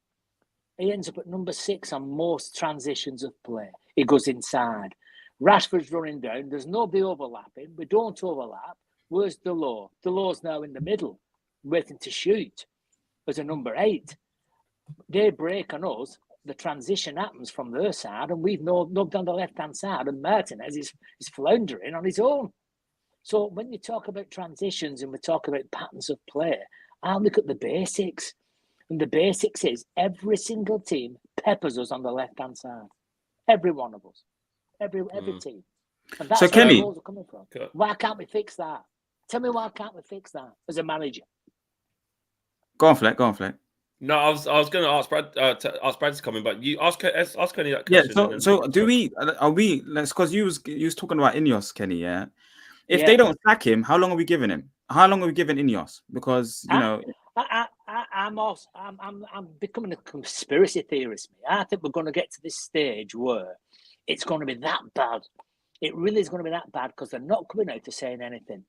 He ends up at number 6 on most transitions of play. He goes inside. Rashford's running down. There's nobody overlapping. We don't overlap. Where's Delors? Delors now in the middle, waiting to shoot as a number 8. They break on us. The transition happens from their side, and we've nubbed on the left-hand side, and Martinez is floundering on his own. So when you talk about transitions and we talk about patterns of play, I look at the basics. And the basics is every single team peppers us on the left-hand side. Every one of us. Every team. And that's where Kenny, the goals are coming from. Why can't we fix that? Tell me why can't we fix that as a manager? Go on, Fleck. No, I was going to ask Brad. Ask Brad to come in, but you ask Kenny that question. Yeah. So do we? Are we? Because you was talking about INEOS, Kenny. Yeah. If they don't sack him, how long are we giving him? How long are we giving INEOS? Because you know. I'm becoming a conspiracy theorist. I think we're going to get to this stage where it's going to be that bad It really is going to be that bad because they're not coming out to saying anything.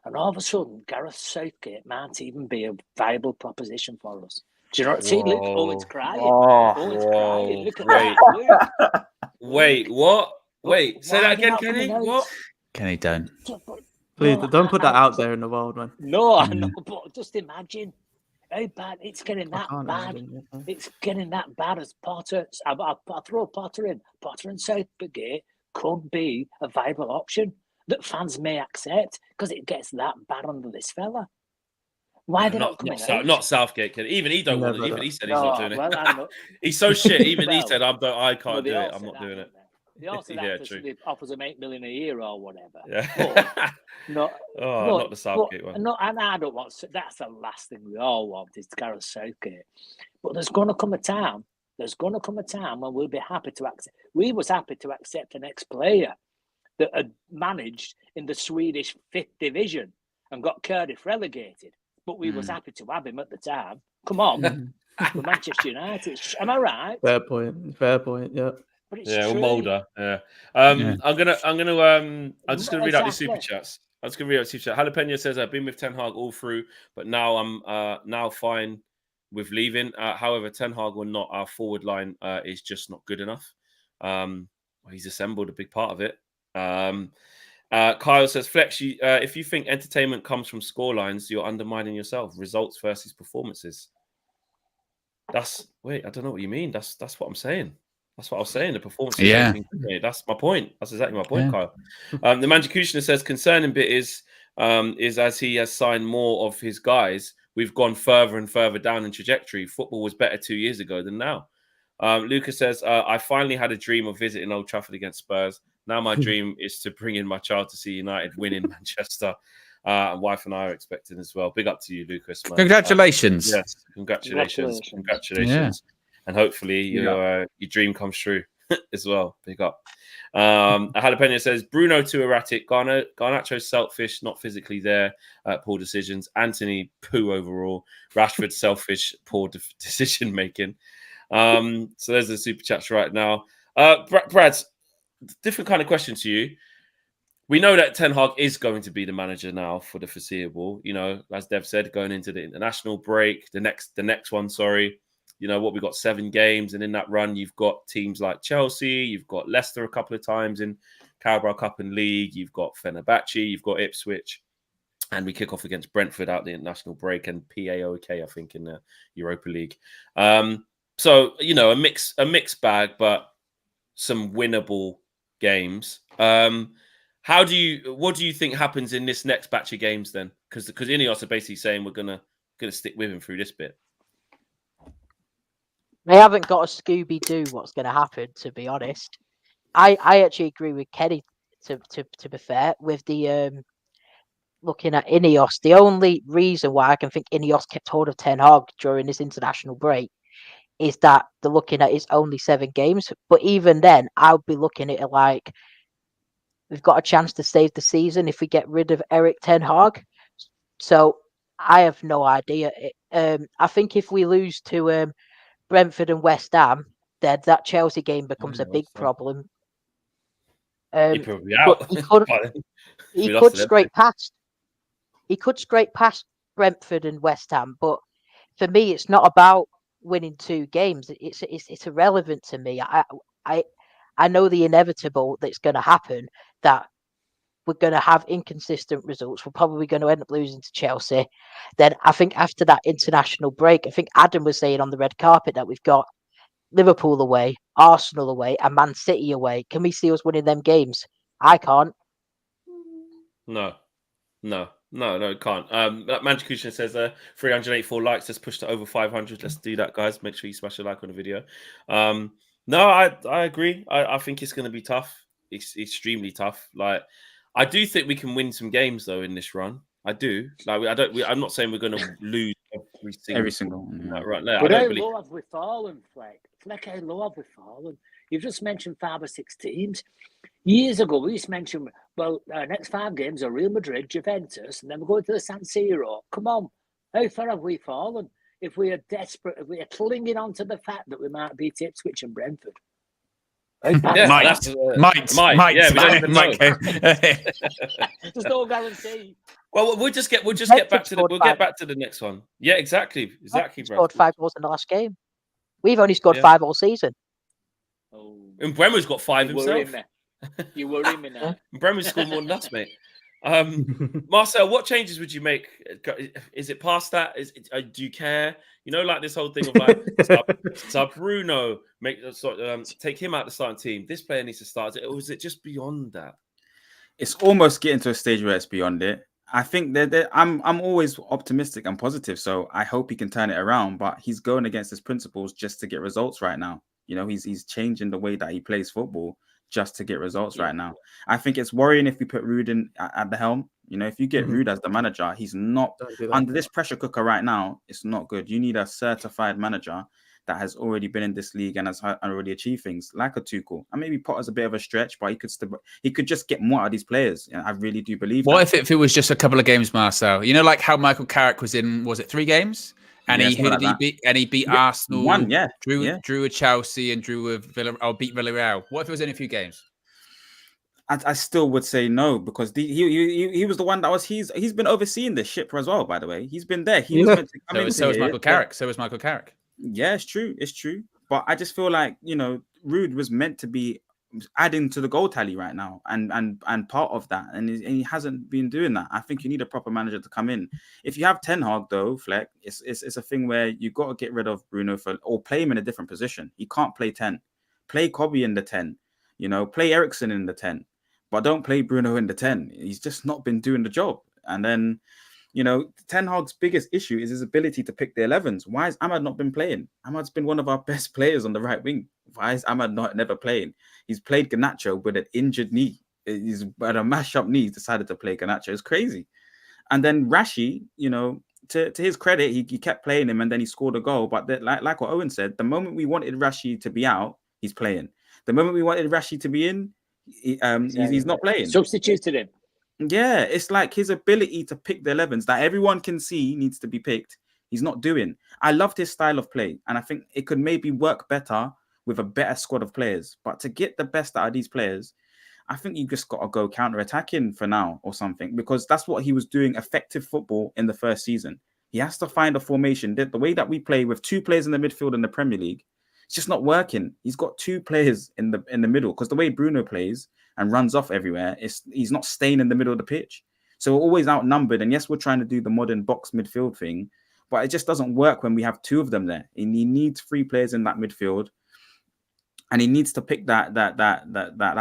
And all of a sudden, Gareth Southgate might even be a viable proposition for us. Do you know what? See, look, Owen's crying. Owen's crying. Look at that. Wait, what? Wait, say that again, Kenny. What? Kenny, don't. Please, don't put that out there in the world, man. No, I know, but just imagine how bad it's getting that bad. It's getting that bad as Potter. I'll throw Potter in. Potter and Southgate could be a viable option that fans may accept because it gets that bad under this fella. Why they're not coming out? Not Southgate. Even he don't want it. Even he said he's not doing it. Well, he's so shit. Even he said, I can't do it. I'm not doing it. They also offers him $8 million a year or whatever. Yeah. Not the Southgate one. And I don't want. That's the last thing we all want is Gareth Southgate. But there's going to come a time. When we'll be happy to accept. We was happy to accept an ex-player that had managed in the Swedish 5th division and got Cardiff relegated. But we was happy to have him at the time. Come on, for Manchester United. Am I right? Fair point. Yeah. But it's true. Mulder. Yeah. I'm just gonna read out these super chats. Jalapeno says I've been with Ten Hag all through, but now I'm now fine with leaving. However, Ten Hag or not, our forward line is just not good enough. He's assembled a big part of it. Kyle says, Flex, if you think entertainment comes from scorelines, you're undermining yourself. Results versus performances. I don't know what you mean. That's what I'm saying. That's what I was saying. The performance. Yeah. That's my point. That's exactly my point, Kyle. The Manjacutioner says, concerning bit is as he has signed more of his guys, we've gone further and further down in trajectory. Football was better 2 years ago than now. Lucas says, I finally had a dream of visiting Old Trafford against Spurs. Now my dream is to bring in my child to see United win in Manchester. And wife and I are expecting as well. Big up to you, Lucas. Man. Congratulations. Yes, congratulations. Yeah. And hopefully your dream comes true as well. Big up. Jalapeno says, Bruno too erratic. Garnacho selfish, not physically there. Poor decisions. Anthony poo overall. Rashford selfish, poor decision making. So there's the super chats right now. Brad, different kind of question to you. We know that Ten Hag is going to be the manager now for the foreseeable. You know, as Dev said, going into the international break, the next one. Sorry, you know what, we got 7 games, and in that run, you've got teams like Chelsea, you've got Leicester a couple of times in Carabao Cup and League, you've got Fenerbahce, you've got Ipswich, and we kick off against Brentford out the international break and PAOK, I think, in the Europa League. So you know, a mixed bag, but some winnable games. What do you think happens in this next batch of games then? Because INEOS are basically saying we're gonna stick with him through this bit. They haven't got a Scooby-Doo what's going to happen, to be honest. I actually agree with Kenny, to be fair, with the looking at INEOS. The only reason why I can think INEOS kept hold of Ten Hag during this international break is that they're looking at it's only 7 games. But even then, I would be looking at it like we've got a chance to save the season if we get rid of Erik Ten Hag. So I have no idea. I think if we lose to Brentford and West Ham, then that Chelsea game becomes a big problem. He'd probably be out. He could scrape past. He could scrape past Brentford and West Ham, but for me, it's not about winning 2 games. It's irrelevant to me. I know the inevitable that's going to happen, that we're going to have inconsistent results. We're probably going to end up losing to Chelsea. Then I think after that international break, I think Adam was saying on the red carpet that we've got Liverpool away, Arsenal away, and Man City away. Can we see us winning them games? I can't. No, it can't. Manjacution says 384 likes. Let's push to over 500. Let's do that, guys. Make sure you smash a like on the video. No, I agree. I think it's going to be tough. It's extremely tough. Like, I do think we can win some games though in this run. I do. Like, I'm not saying we're going to lose every single one. Right now, but how low have we fallen, Fleck? How low have we fallen? You've just mentioned 5 or 6 teams. Years ago, we used to mention, well, our next 5 games are Real Madrid, Juventus, and then we're going to the San Siro. Come on, how far have we fallen? If we are desperate, if we are clinging on to the fact that we might beat Ipswich and Brentford. Might. Yeah, we don't even know. There's no guarantee. Well, we'll get back to the next one. Yeah, exactly, bro. Scored 5 goals in the last game. We've only scored 5 all season. Oh, And Bremer's got 5 himself. You worry me now. Bremer's scored more than us, mate. Marcel, what changes would you make? Is it past that? Do you care? You know, like this whole thing of like sub Bruno, take him out the starting team. This player needs to start. Or is it just beyond that? It's almost getting to a stage where it's beyond it. I think that I'm always optimistic and positive, so I hope he can turn it around. But he's going against his principles just to get results right now. You know, he's changing the way that he plays football just to get results right now. I think it's worrying if we put Ruud in at the helm. You know, if you get Ruud as the manager, he's not under this pressure cooker right now. It's not good. You need a certified manager that has already been in this league and has already achieved things like a Tuchel. And maybe Potter's a bit of a stretch, but he could just get more out of these players. And I really do believe What if it was just a couple of games, Marcel? You know, like how Michael Carrick was in, was it 3 games? And he beat Arsenal. Drew with Chelsea and drew with beat Villarreal. What if it was in a few games? I still would say no, because he was the one that was he's been overseeing this ship as well. By the way, he's been there. He was meant to come in. So was Michael Carrick. So was Michael Carrick. Yeah, it's true. It's true. But I just feel like, you know, Ruud was meant to be adding to the goal tally right now and part of that. And he hasn't been doing that. I think you need a proper manager to come in. If you have Ten Hag, though, Fleck, it's a thing where you've got to get rid of Bruno or play him in a different position. He can't play 10. Play Kobe in the 10. You know, play Ericsson in the 10. But don't play Bruno in the 10. He's just not been doing the job. And then, you know, Ten Hag's biggest issue is his ability to pick the 11s. Why has Ahmad not been playing? Ahmad's been one of our best players on the right wing. Why is Ahmad never playing? He's played Garnacho with an injured knee. He's had a mashed up knee. He's decided to play Garnacho. It's crazy. And then Rashi, you know, to his credit, he kept playing him and then he scored a goal. But like what Owen said, the moment we wanted Rashi to be out, he's playing. The moment we wanted Rashi to be in, he's not playing. Substituted him. Yeah, it's like his ability to pick the 11s that everyone can see needs to be picked. He's not doing. I loved his style of play, and I think it could maybe work better with a better squad of players. But to get the best out of these players, I think you just got to go counter-attacking for now or something, because that's what he was doing effective football in the first season. He has to find a formation. The way that we play with 2 players in the midfield in the Premier League, it's just not working. He's got 2 players in the middle, because the way Bruno plays and runs off everywhere, he's not staying in the middle of the pitch. So we're always outnumbered. And yes, we're trying to do the modern box midfield thing, but it just doesn't work when we have 2 of them there. He needs 3 players in that midfield, and he needs to pick that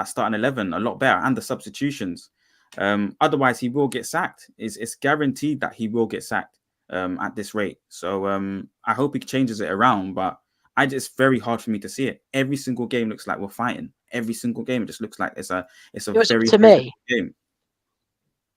starting 11 a lot better, and the substitutions. Otherwise, he will get sacked. It's guaranteed that he will get sacked at this rate. So I hope he changes it around, but it's very hard for me to see it. Every single game looks like we're fighting. Every single game, it just looks like it's a very game.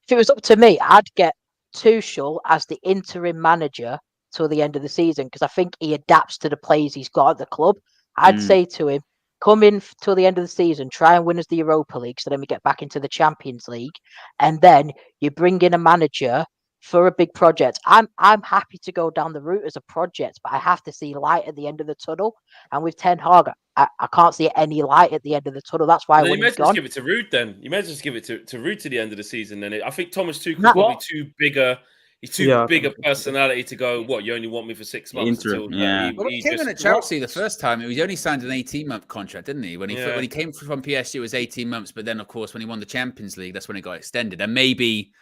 If it was up to me, I'd get Tuchel as the interim manager till the end of the season, because I think he adapts to the players he's got at the club. I'd say to him, come in till the end of the season, try and win us the Europa League, so then we get back into the Champions League, and then you bring in a manager for a big project. I'm happy to go down the route as a project, but I have to see light at the end of the tunnel. And with Ten Hag, I can't see any light at the end of the tunnel. That's why you may just give it to Ruud then. You may just give it to Ruud to the end of the season. Then I think Thomas Tuchel's probably too bigger. He's too big a personality to go, what, you only want me for 6 months? Well, he came in at Chelsea the first time. He only signed an 18-month contract, didn't he? When he came from PSG, it was 18 months. But then, of course, when he won the Champions League, that's when it got extended. And maybe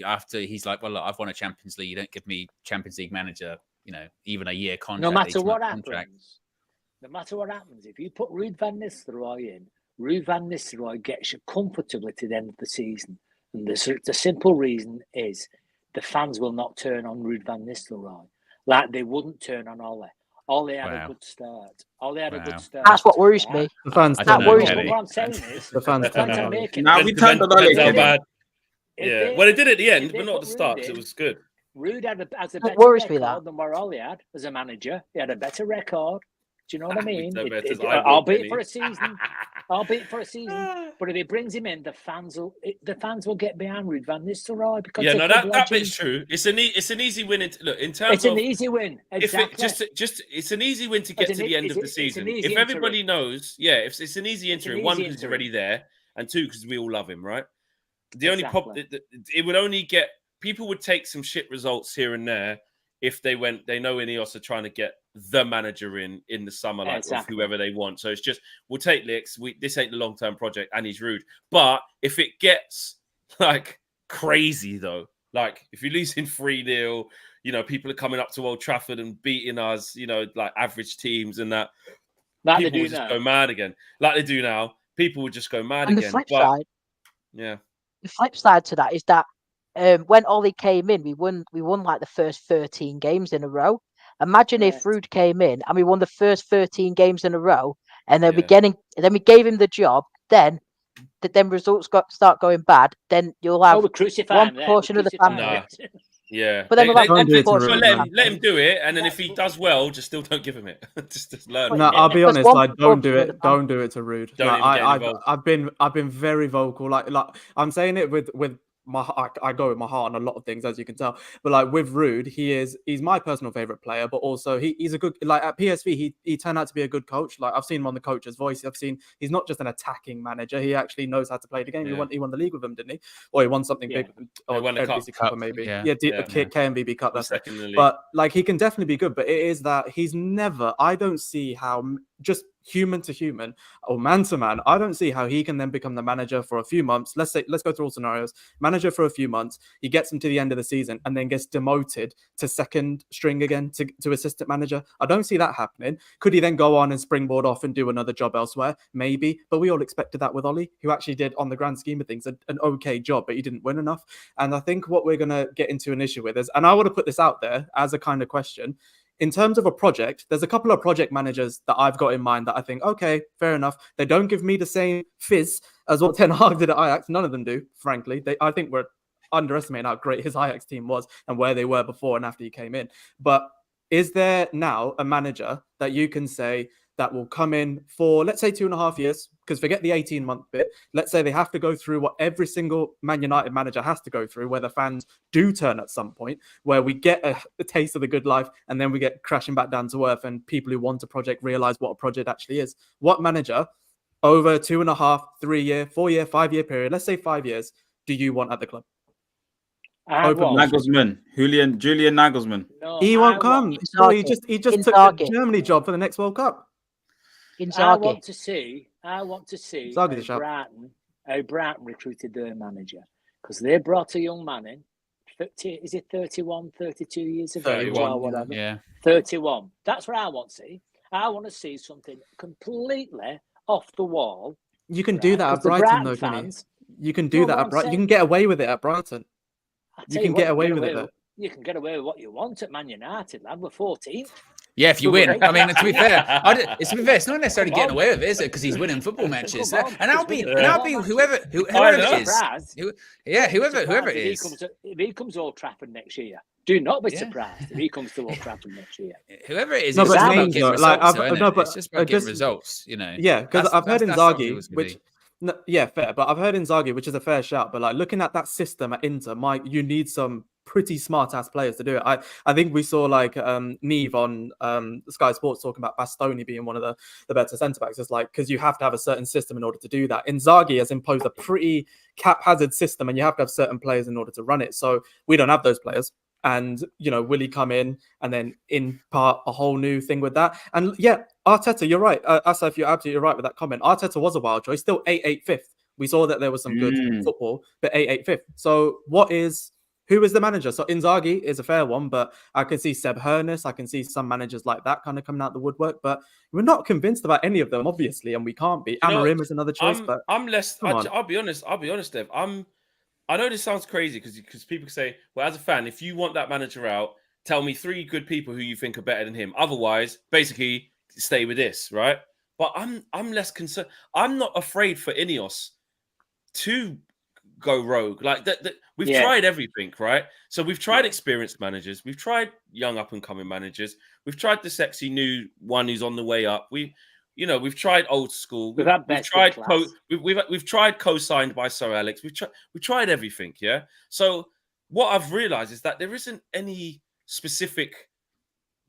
after he's like, well, look, I've won a Champions League. You don't give me Champions League manager, even a year contract. No matter what happens, if you put Ruud van Nistelrooy in, Ruud van Nistelrooy gets you comfortably to the end of the season. And the simple reason is the fans will not turn on Ruud van Nistelrooy like they wouldn't turn on Ole. Ole had a good start. That's what worries me. The fans. That worries me. What I'm saying is the fans. Now we turned on Ole. Yeah, well, it did at the end, but not at the start, because it was good. Ruud has a better record than what Ole had as a manager. He had a better record. Do you know what I mean? Albeit for a season. albeit for a season. But if he brings him in, the fans will get behind Ruud van Nistelrooy because that bit's true. It's an easy win. In terms it's an easy win. Exactly. It's an easy win to get to the end of the season. If everybody knows, if it's an easy interim, one because he's already there, and two because we all love him, right? The only problem it would only get people would take some shit results here and there if they know INEOS are trying to get the manager in the summer, like of whoever they want. So it's just we'll take licks. This ain't the long-term project, and he's rude. But if it gets like crazy though, like if you're losing 3-0, people are coming up to Old Trafford and beating us, like average teams and that, people will just go mad again, like they do now. People would just go mad again. The flip side, the flip side to that is that when Ollie came in, we won like the first 13 games in a row. Imagine if Ruud came in and we won the first 13 games in a row, and then we gave him the job. Then results start going bad. Then you'll have one portion of the family. Yeah, but then let him do it, and then if he does well, just still don't give him it. just learn. No, I'll be honest. Like, don't do it. Don't do it to Ruud. I've been very vocal. Like I'm saying it with I go with my heart on a lot of things, as you can tell. But like with Ruud, he's my personal favorite player, but also he's a good, like at PSV, he turned out to be a good coach. Like I've seen him on the Coach's Voice. I've seen he's not just an attacking manager. He actually knows how to play the game. Yeah. He won the league with them, didn't he? Or he won something big. Or won the Cup, maybe. KMVB Cup. That's it. But like he can definitely be good. But it is that he's never. I don't see how just human to human or man to man, I don't see how he can then become the manager for a few months. Let's go through all scenarios. Manager for a few months, he gets him to the end of the season and then gets demoted to second string again to assistant manager. I don't see that happening. Could he then go on and springboard off and do another job elsewhere? Maybe, but we all expected that with Ollie, who actually did, on the grand scheme of things, an okay job, but he didn't win enough. And I think what we're going to get into an issue with is, and I want to put this out there as a kind of question, in terms of a project, there's a couple of project managers that I've got in mind that I think, okay, fair enough. They don't give me the same fizz as what Ten Hag did at Ajax. None of them do, frankly. I think we're underestimating how great his Ajax team was and where they were before and after he came in. But is there now a manager that you can say that will come in for, let's say, 2.5 years, because forget the 18-month bit. Let's say they have to go through what every single Man United manager has to go through, where the fans do turn at some point, where we get a taste of the good life, and then we get crashing back down to earth, and people who want a project realize what a project actually is. What manager over 2.5, 3-year, 4-year, 5-year period, let's say 5 years, do you want at the club? Nagelsmann, Julian Nagelsmann. No, he won't come. No, he just took the Germany job for the next World Cup. I want to see how Brighton recruited their manager, because they brought a young man in. Is it 31, 32 years ago? 31, or whatever. Yeah. 31. That's what I want to see. I want to see something completely off the wall. You can do that at Brighton, though, fans. You can do that at Brighton. You can get away with it at Brighton. You can get away with it. You can get away with what you want at Man United, lad. We're 14th. Yeah, if you win. I mean, to be fair, it's not necessarily getting away with it, is it? Because he's winning football matches. And I'll be whoever it is. Whoever it is. If he comes to Old Trafford next year, do not be surprised if he comes to Old Trafford next year. Whoever it is, it's just about getting results, you know. Yeah, because I've heard Inzaghi, which... No, yeah, fair. But I've heard Inzaghi, which is a fair shout. But like looking at that system at Inter, Mike, you need some pretty smart ass players to do it. I think we saw like Neve on Sky Sports talking about Bastoni being one of the better centre backs. It's like, because you have to have a certain system in order to do that. Inzaghi has imposed a pretty haphazard system, and you have to have certain players in order to run it. So we don't have those players. And, you know, will he come in and then impart a whole new thing with that? And yeah, Arteta, you're right. Asaf, you're absolutely right with that comment. Arteta was a wild choice, still 8-8-5th. We saw that there was some good football, but 8-8-5th. So who is the manager? So Inzaghi is a fair one, but I can see Seb Hernus. I can see some managers like that kind of coming out the woodwork, but we're not convinced about any of them, obviously, and we can't be. Amorim is another choice, but I'm less. I'll be honest, Dev. I know this sounds crazy because people say, well, as a fan, if you want that manager out, tell me 3 good people who you think are better than him. Otherwise, basically, stay with this, right? But I'm less concerned. I'm not afraid for INEOS to go rogue. Like we've tried everything, right? So we've tried experienced managers. We've tried young up and coming managers. We've tried the sexy new one who's on the way up. you know, we've tried old school. We've tried co-signed by Sir Alex. We've tried everything. Yeah. So what I've realized is that there isn't any specific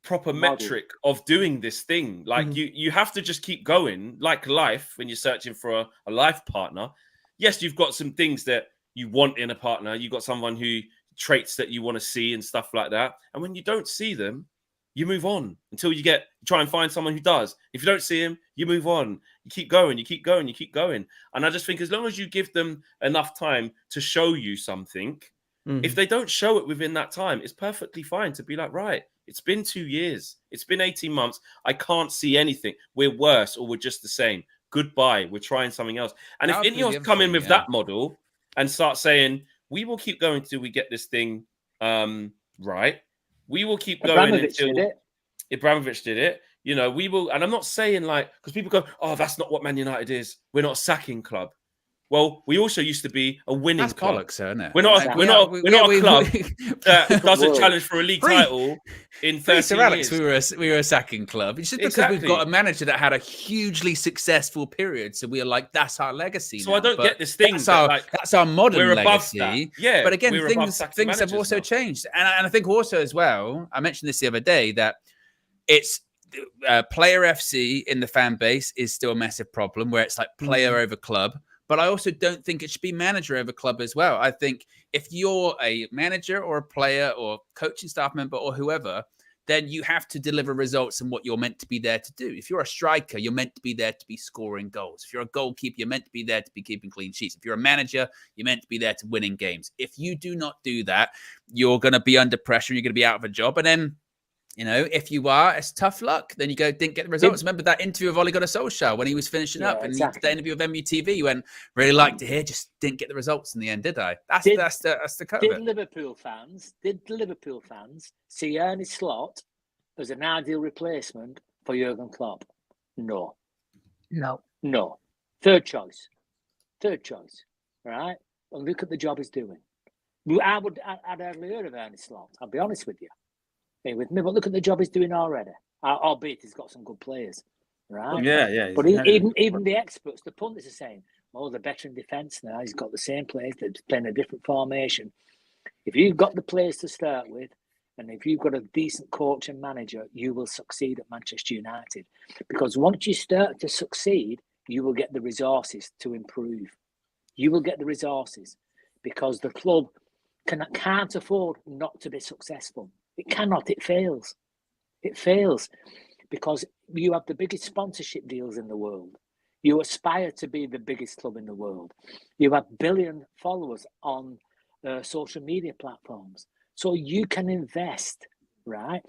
proper metric of doing this thing. Like you have to just keep going, like life, when you're searching for a life partner. Yes, you've got some things that you want in a partner. You've got someone who traits that you want to see and stuff like that. And when you don't see them, you move on until you try and find someone who does. If you don't see him, you move on. You keep going, you keep going, you keep going. And I just think as long as you give them enough time to show you something, if they don't show it within that time, it's perfectly fine to be like, right, it's been 2 years. It's been 18 months. I can't see anything. We're worse or we're just the same. Goodbye. We're trying something else. And if INEOS come in with that model and start saying, we will keep going till we get this thing right. We will keep going until Abramovich did it. You know, we will. And I'm not saying like, because people go, oh, that's not what Man United is. We're not a sacking club. Well, we also used to be a winning club. Bollocks, isn't it? We're not a club that doesn't challenge for a league title in 30 Sir Alex, years. We were a sacking club. It's just because we've got a manager that had a hugely successful period. So we are like, that's our legacy. So now. I don't get this thing. That's our modern we're legacy. Above that. Yeah, but again, things have also changed. And I think also as well, I mentioned this the other day, that it's player FC in the fan base is still a massive problem where it's like player over club. But I also don't think it should be manager over club as well. I think if you're a manager or a player or coaching staff member or whoever, then you have to deliver results and what you're meant to be there to do. If you're a striker, you're meant to be there to be scoring goals. If you're a goalkeeper, you're meant to be there to be keeping clean sheets. If you're a manager, you're meant to be there to winning games. If you do not do that, you're going to be under pressure and you're going to be out of a job. And then, you know, if you are, it's tough luck. Then you didn't get the results. Remember that interview of Ole Gunnar Solskjaer when he was finishing up, and the interview with MUTV. You went, really liked to hear, just didn't get the results in the end, did I? That's the cut of it. Did the Liverpool fans see Arne Slot as an ideal replacement for Jurgen Klopp? No. Third choice, right? And look at the job he's doing. I'd hardly heard of Arne Slot. I'll be honest with you. With me, but look at the job he's doing already. Albeit he's got some good players, right? Yeah. But even the experts, the pundits are saying, "Oh, they're better in defence now. He's got the same players. They're playing a different formation." If you've got the players to start with, and if you've got a decent coach and manager, you will succeed at Manchester United. Because once you start to succeed, you will get the resources to improve. You will get the resources because the club can't afford not to be successful. It cannot. It fails. It fails because you have the biggest sponsorship deals in the world. You aspire to be the biggest club in the world. You have billion followers on social media platforms. So you can invest, right?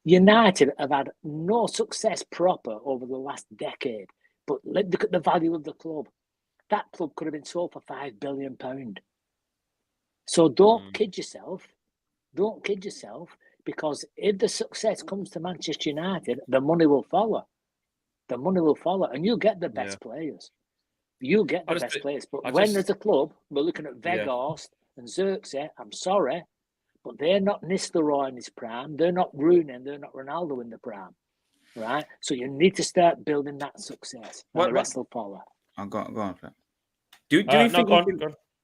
United have had no success proper over the last decade. But look at the value of the club. That club could have been sold for £5 billion. So don't kid yourself. Don't kid yourself. Because if the success comes to Manchester United, the money will follow. The money will follow. And you'll get the best players. You'll get the best players. But there's a club, we're looking at Weghorst and Xerxes, I'm sorry, but they're not Nistelrooy in his prime. They're not Rooney. They're not Ronaldo in the prime. Right? So you need to start building that success. And the rest will follow. Go on, Fred.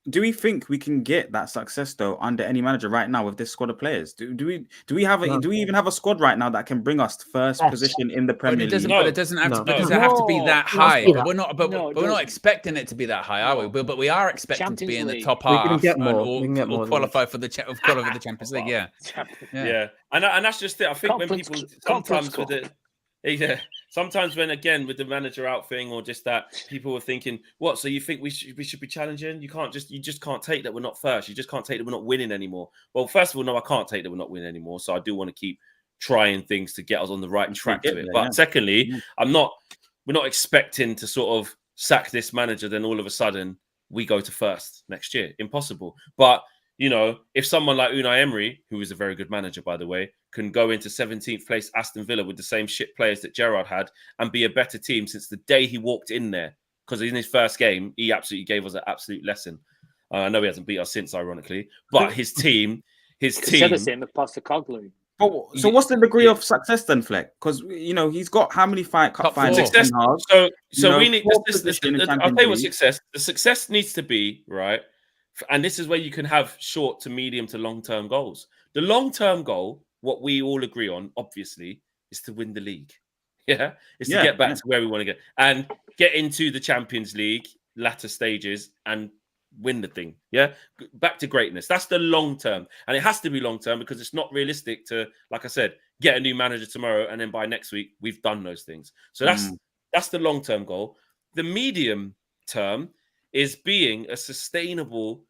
Do we think we can get that success though under any manager right now with this squad of players? Do we even have a squad right now that can bring us to first position in the Premier League? But it doesn't have to be that high. But we're not expecting it to be that high, are we? But we are expecting to be in the top half or qualify for the Champions League. Yeah. And that's just it. I think when people sometimes with it. Yeah. Sometimes when with the manager out thing or just that, people were thinking, what? So you think we should be challenging? You just can't take that we're not first. You just can't take that we're not winning anymore. Well, first of all, no, I can't take that we're not winning anymore. So I do want to keep trying things to get us on the right track to it. But secondly, we're not expecting to sort of sack this manager, then all of a sudden we go to first next year. Impossible. But you know, if someone like Unai Emery, who is a very good manager, by the way, can go into 17th place Aston Villa with the same shit players that Gerrard had and be a better team since the day he walked in there, because in his first game, he absolutely gave us an absolute lesson. I know he hasn't beat us since, ironically, but his team... said the same with Postecoglou. So what's the degree of success then, Fleck? Because he's got how many cup finals? Success. So we need this. I'll tell you what success. The success needs to be right, and this is where you can have short to medium to long term goals. The long term goal, what we all agree on, obviously, is to win the league. Yeah, is to get back to where we want to get and get into the Champions League latter stages and win the thing. Yeah, back to greatness. That's the long term, and it has to be long term because it's not realistic to, like I said, get a new manager tomorrow and then by next week we've done those things. So that's the long term goal. The medium term is being a sustainable,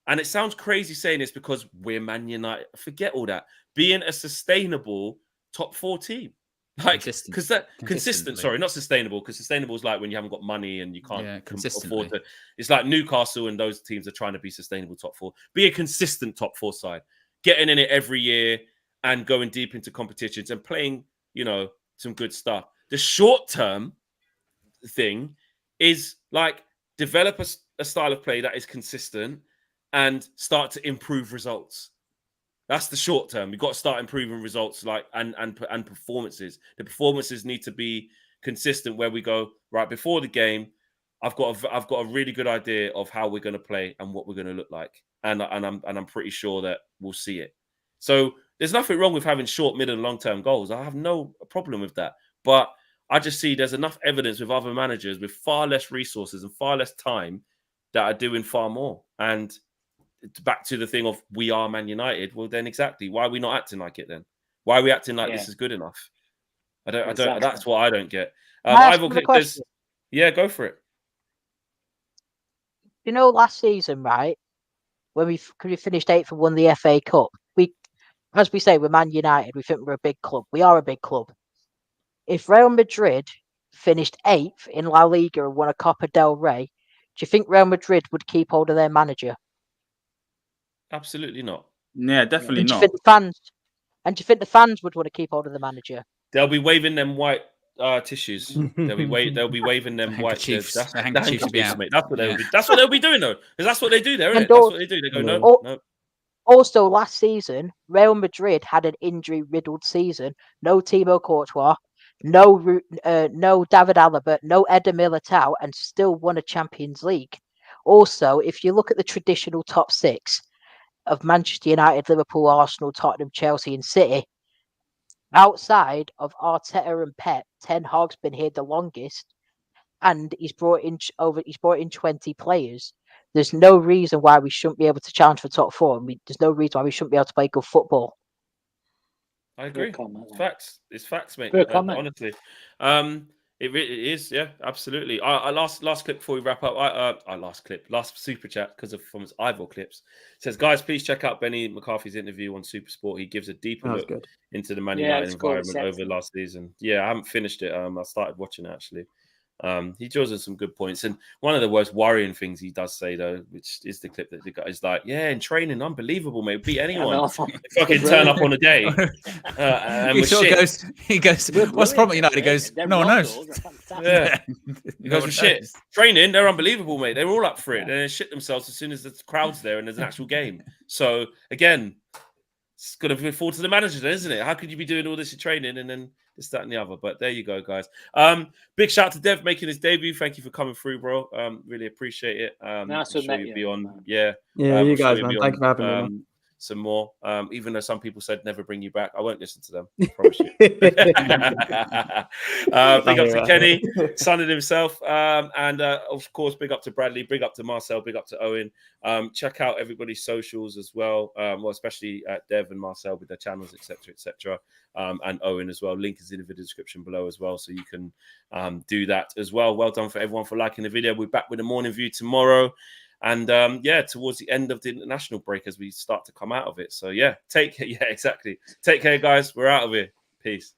and it sounds crazy saying this because we're Man United. Forget all that. Being a sustainable top 4 team. Like, because that consistent, sorry, not sustainable, because sustainable is like when you haven't got money and you can't afford to. It's like Newcastle and those teams are trying to be sustainable top 4. Be a consistent top 4 side, getting in it every year and going deep into competitions and playing, some good stuff. The short term thing is like develop a style of play that is consistent and start to improve results. That's the short term. We've got to start improving results, and performances. The performances need to be consistent. Where we go right before the game, I've got a really good idea of how we're going to play and what we're going to look like, and I'm pretty sure that we'll see it. So there's nothing wrong with having short, mid, and long term goals. I have no problem with that. But I just see there's enough evidence with other managers with far less resources and far less time that are doing far more. And back to the thing of we are Man United. Well, then exactly. Why are we not acting like it then? Why are we acting like this is good enough? I don't. That's what I don't get. Yeah, go for it. Last season, right? When we finished 8th and won the FA Cup, as we say, we're Man United. We think we're a big club. We are a big club. If Real Madrid finished 8th in La Liga and won a Copa del Rey, do you think Real Madrid would keep hold of their manager? Absolutely not. Yeah, definitely not. Do you think the fans would want to keep hold of the manager? They'll be waving them white tissues. They'll be waving them white handkerchiefs. That's the handkerchiefs mate. That's what they'll be. That's what they'll be doing though. Because that's what they do there, isn't it? Also, that's what they do. They go no. Also, last season, Real Madrid had an injury-riddled season. No Thibaut Courtois, no David Alaba, no Eder Militao, and still won a Champions League. Also, if you look at the traditional top 6 of Manchester United, Liverpool, Arsenal, Tottenham, Chelsea, and City, outside of Arteta and Pep, Ten Hag's been here the longest, and he's brought in 20 players. There's no reason why we shouldn't be able to challenge for top 4. There's no reason why we shouldn't be able to play good football. I agree. Facts. It's facts, mate. Honestly, it is. Yeah, absolutely. Last clip before we wrap up. Last super chat because of from Ivor clips. It says, guys, please check out Benny McCarthy's interview on Super Sport. He gives a deeper look into the Man United environment over last season. Yeah, I haven't finished it. I started watching it actually. He draws in some good points, and one of the most worrying things he does say though, which is the clip that the guy is like, "Yeah, in training, unbelievable, mate. Beat anyone. Fucking turn up on a day." And he goes, "What's the problem?" United? He goes, "No one knows." Yeah, he goes, "Shit, training, they're unbelievable, mate. They're all up for it. They shit themselves as soon as the crowd's there and there's an actual game." So again, it's got to fall to the manager, then, isn't it? How could you be doing all this in training and then this, that, and the other? But there you go, guys. Big shout out to Dev making his debut. Thank you for coming through, bro. Really appreciate it. Nice to meet you. Be on. Yeah, you guys, man. Thank you for having me, man. Some more. Even though some people said never bring you back, I won't listen to them. I promise you. Big up to Kenny, son of himself, and of course, big up to Bradley, big up to Marcel, big up to Owen. Check out everybody's socials as well. Especially Dev and Marcel with their channels, etc., and Owen as well. Link is in the description below as well, so you can do that as well. Well done for everyone for liking the video. We're back with a morning view tomorrow. And towards the end of the international break as we start to come out of it. So take care, guys. We're out of here. Peace.